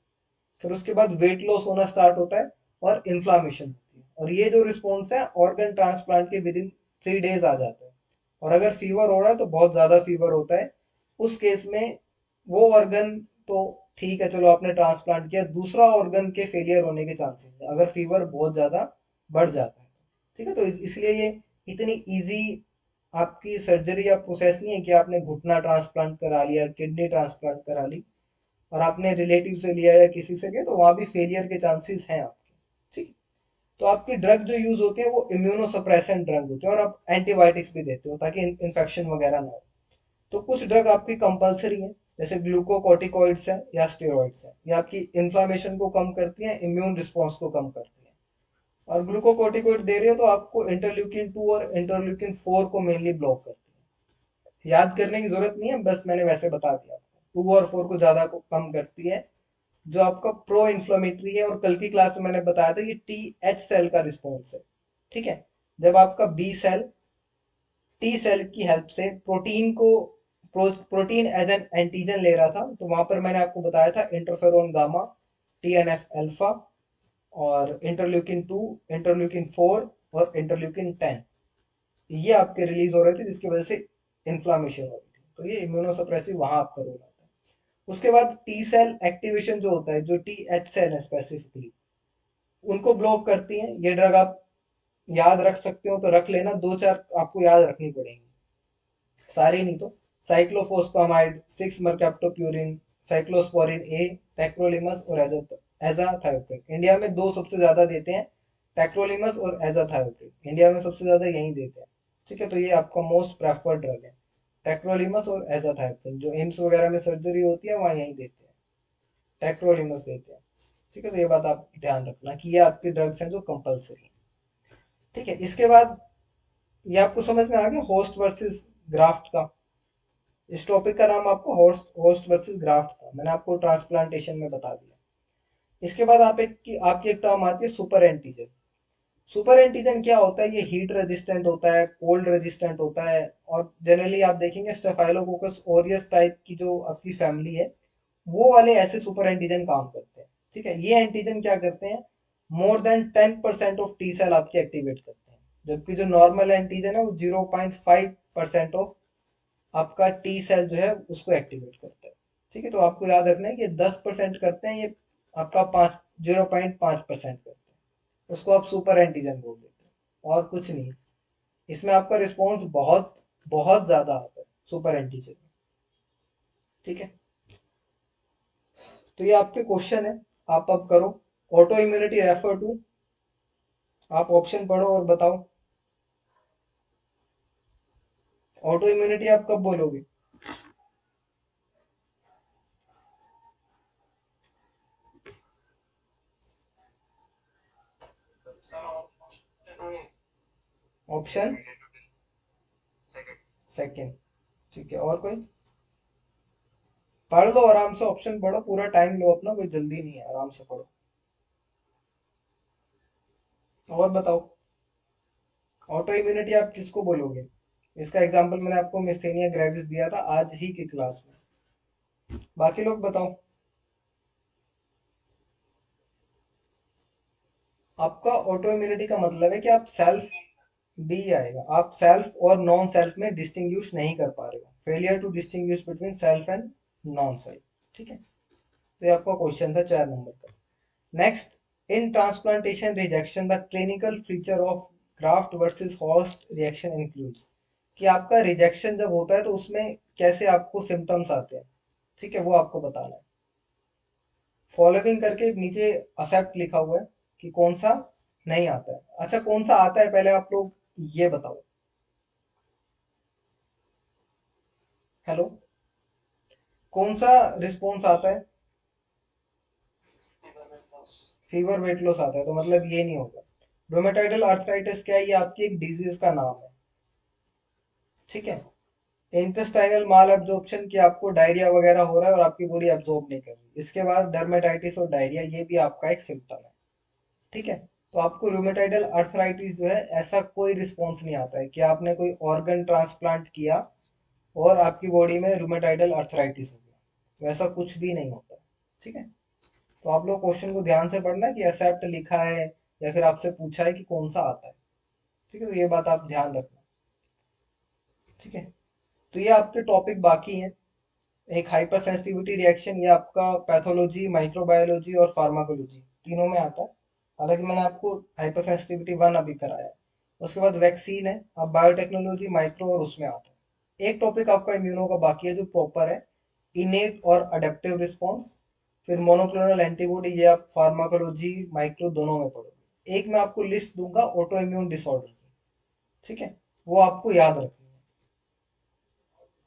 फिर उसके बाद वेट लॉस होना स्टार्ट होता है और इन्फ्लामेशन होती है। और ये जो रिस्पॉन्स है ऑर्गन ट्रांसप्लांट के विद इन 3 डेज आ जाता है। और अगर फीवर हो रहा है तो बहुत ज्यादा फीवर होता है, उस केस में वो ऑर्गन तो ठीक है, चलो आपने ट्रांसप्लांट किया, दूसरा ऑर्गन के फेलियर होने के चांसेस है अगर फीवर बहुत ज्यादा बढ़ जाता है। ठीक है, तो इसलिए ये इतनी इजी आपकी सर्जरी या प्रोसेस नहीं है कि आपने घुटना ट्रांसप्लांट करा लिया, किडनी ट्रांसप्लांट करा ली और आपने रिलेटिव से लिया या किसी से लिया, तो वहां भी फेलियर के चांसेस हैं आपके। ठीक है, तो आपकी ड्रग जो यूज होती है वो इम्यूनोसप्रेसेंट ड्रग होती है, और आप एंटीबायोटिक्स भी देते हो ताकि इन्फेक्शन वगैरह ना हो। तो कुछ ड्रग आपकी कंपलसरी है, जैसे ग्लूकोकॉर्टिकॉइड्स है या स्टेरॉइड्स है, ये आपकी इन्फ्लामेशन को कम करती है, इम्यून रिस्पॉन्स को कम करती है। और ग्लूकोकॉर्टिकॉइड दे रहे हो तो आपको इंटरल्यूकिन 2 और इंटरल्यूकिन 4 को मेनली ब्लॉक करती है। याद करने की जरूरत नहीं है, बस मैंने वैसे बता दिया आपको। 2 और 4 को ज्यादा को कम करती है, जो आपका प्रो इन्फ्लेमेटरी है। और कल की क्लास में मैंने बताया था ये TH सेल का रिस्पॉन्स है। ठीक है, जब आपका बी सेल टी सेल की हेल्प से प्रोटीन एज एन एंटीजन ले रहा था, तो वहां पर मैंने आपको बताया था इंटरफेरोन गामा, TNF अल्फा और इंटरल्यूकिन 2, इंटरल्यूकिन 4 और इंटरल्यूकिन 10, ये आपके रिलीज हो रहे थे जिसकी वजह से इन्फ्लामेशन हो रही थी। तो ये इम्यूनोसप्रेसिव वहां आपका रोल आता है। उसके बाद टी सेल एक्टिवेशन जो होता है, जो TH सेल है स्पेसिफिकली, उनको ब्लॉक करती है ये ड्रग। आप याद रख सकते हो तो रख लेना, 2-4 आपको याद रखनी पड़ेंगी, सारी नहीं तो। साइक्लोफोस्फामाइड, 6 मरकैप्टोप्यूरिन, साइक्लोस्पोरिन ए, टैक्रोलिमस और एजाथायोप्रिन। इंडिया में दो सबसे ज्यादा देते हैं, टैक्रोलिमस और एजाथायोप्रिन, इंडिया में सबसे ज्यादा यही देते हैं। ठीक है, तो ये आपका मोस्ट प्रेफर्ड ड्रग है, टैक्रोलिमस और एजाथायोप्रिन। जो एम्स वगैरह में सर्जरी होती है वहाँ यही देते हैं, टैक्रोलिमस देते हैं। ठीक है, तो ये बात आप ध्यान रखना कि ये आपके ड्रग्स हैं जो कंपलसरी है। ठीक है, इसके बाद ये आपको समझ में आ गया होस्ट वर्सेस ग्राफ्ट का। इस टॉपिक का नाम आपको होस्ट होस्ट वर्सेस ग्राफ्ट था, मैंने आपको ट्रांसप्लांटेशन में बता दिया। इसके बाद आपकी एक टर्म आती है सुपर एंटीजन। सुपर एंटीजन क्या होता है? ये हीट रेजिस्टेंट होता है, कोल्ड रेजिस्टेंट होता है, और जनरली आप देखेंगे स्टेफाइलोकोकस ओरियस टाइप की जो आपकी फैमिली है, वो वाले ऐसे सुपर एंटीजन काम करते हैं। ठीक है, ये एंटीजन क्या करते हैं? More than 10% of T cell आपकी एक्टिवेट करते हैं, जबकि जो नॉर्मल एंटीजन है वो 0.5% ऑफ आपका टी सेल जो है उसको एक्टिवेट करता है। ठीक है, तो आपको याद रखना है कि 10% करते हैं, ये आपका 0.5% करते हैं, उसको आप सुपर एंटीजन बोल देते हैं, और कुछ नहीं। इसमें आपका रिस्पॉन्स बहुत बहुत ज्यादा आता है सुपर एंटीजन में। ठीक है, तो ये आपके क्वेश्चन है, आप अब करो। ऑटो इम्यूनिटी रेफर टू, आप ऑप्शन पढ़ो और बताओ। ऑटो इम्यूनिटी आप कब बोलोगे? Option second. सेकंड। ठीक है, और कोई? पढ़ लो आराम से, ऑप्शन पढ़ो, पूरा टाइम लो अपना, कोई जल्दी नहीं है, आराम से पढ़ो। और बताओ, ऑटो इम्यूनिटी आप किसको बोलोगे? इसका एग्जांपल मैंने आपको मिस्थेनिया ग्रेविस दिया था आज ही की क्लास में। बाकी लोग बताओ। आपका ऑटो इम्यूनिटी का मतलब है कि आप सेल्फ, बी आएगा, आप सेल्फ और नॉन सेल्फ में डिस्टिंग्विश नहीं कर पा रहे हो, failure to distinguish between self and non self. ठीक है, तो ये आपका क्वेश्चन था 4 नंबर का। Next, in transplantation rejection the clinical feature of graft versus host reaction includes, कि आपका रिजेक्शन जब होता है तो उसमें कैसे आपको सिम्टम्स आते हैं। ठीक है, वो आपको बताना है। फॉलोइंग करके नीचे एक्सेप्ट लिखा हुआ है कि कौन सा नहीं आता है। अच्छा, कौन सा आता है पहले आप लोग ये बताओ। हेलो, कौन सा रिस्पॉन्स आता है? फीवर, वेट लॉस आता है, तो मतलब ये नहीं होगा। रोमेटाइडल आर्थराइटिस क्या है? ये आपकी एक डिजीज का नाम है। ठीक है, इंटेस्टाइनल माल एब्जॉर्प्शन, की आपको डायरिया वगैरह हो रहा है और आपकी बॉडी एब्जॉर्ब नहीं कर रही। इसके बाद डर्मेटाइटिस और डायरिया, ये भी आपका एक सिम्टम है। ठीक है, तो आपको रूमेटाइडल अर्थराइटिस जो है ऐसा कोई रिस्पॉन्स नहीं आता है कि आपने कोई ऑर्गन ट्रांसप्लांट किया और आपकी बॉडी में रूमेटाइडल अर्थराइटिस हो गया, तो ऐसा कुछ भी नहीं होता। ठीक है, तो आप लोग क्वेश्चन को ध्यान से पढ़ना कि एक्सेप्ट लिखा है या फिर आपसे पूछा है कि कौन सा आता है। ठीक है, तो ये बात आप ध्यान रखना। ठीक है, तो ये आपके टॉपिक बाकी हैं। एक हाइपर सेंसिटिविटी रिएक्शन, ये आपका पैथोलॉजी, माइक्रोबायोलॉजी और फार्माकोलॉजी तीनों में आता है। हालांकि मैंने आपको हाइपर सेंसिटिविटी 1 अभी कराया है। उसके बाद वैक्सीन है, अब बायोटेक्नोलॉजी माइक्रो और उसमें आता है। एक टॉपिक आपका इम्यूनो का बाकी है जो प्रॉपर है, इनेट और अडेप्टिव रिस्पॉन्स। फिर मोनोक्लोनल एंटीबॉडी, ये आप फार्माकोलॉजी माइक्रो दोनों में पढ़ोगे। एक मैं आपको लिस्ट दूंगा ऑटो इम्यून डिसऑर्डर की। ठीक है, वो आपको याद रखनी है।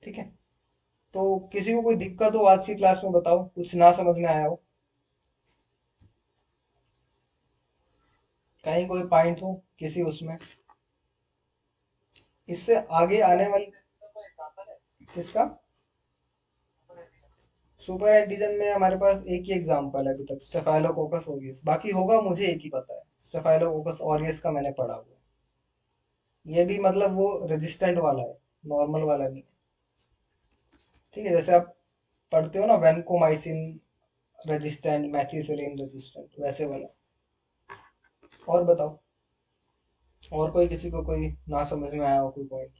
ठीक है, तो किसी को कोई दिक्कत हो आज की क्लास में बताओ, कुछ ना समझ में आया हो, कहीं कोई पॉइंट हो किसी उसमें। इससे आगे आने वाली, किसका? सुपर एंटीजन में हमारे पास एक ही एग्जांपल है अभी तक, स्टेफाइलोकोकस ऑरियस, बाकी होगा मुझे एक ही पता है, स्टेफाइलोकोकस ऑरियस का मैंने पढ़ा हुआ है। ये भी मतलब वो रेजिस्टेंट वाला है, नॉर्मल वाला नहीं। ठीक है, जैसे आप पढ़ते हो ना वैनकोमाइसिन रेजिस्टेंट, मैथिसिलिन रेजिस्टेंट, वैसे वाला। और बताओ, और कोई किसी को कोई ना समझ में आया हो कोई पॉइंट?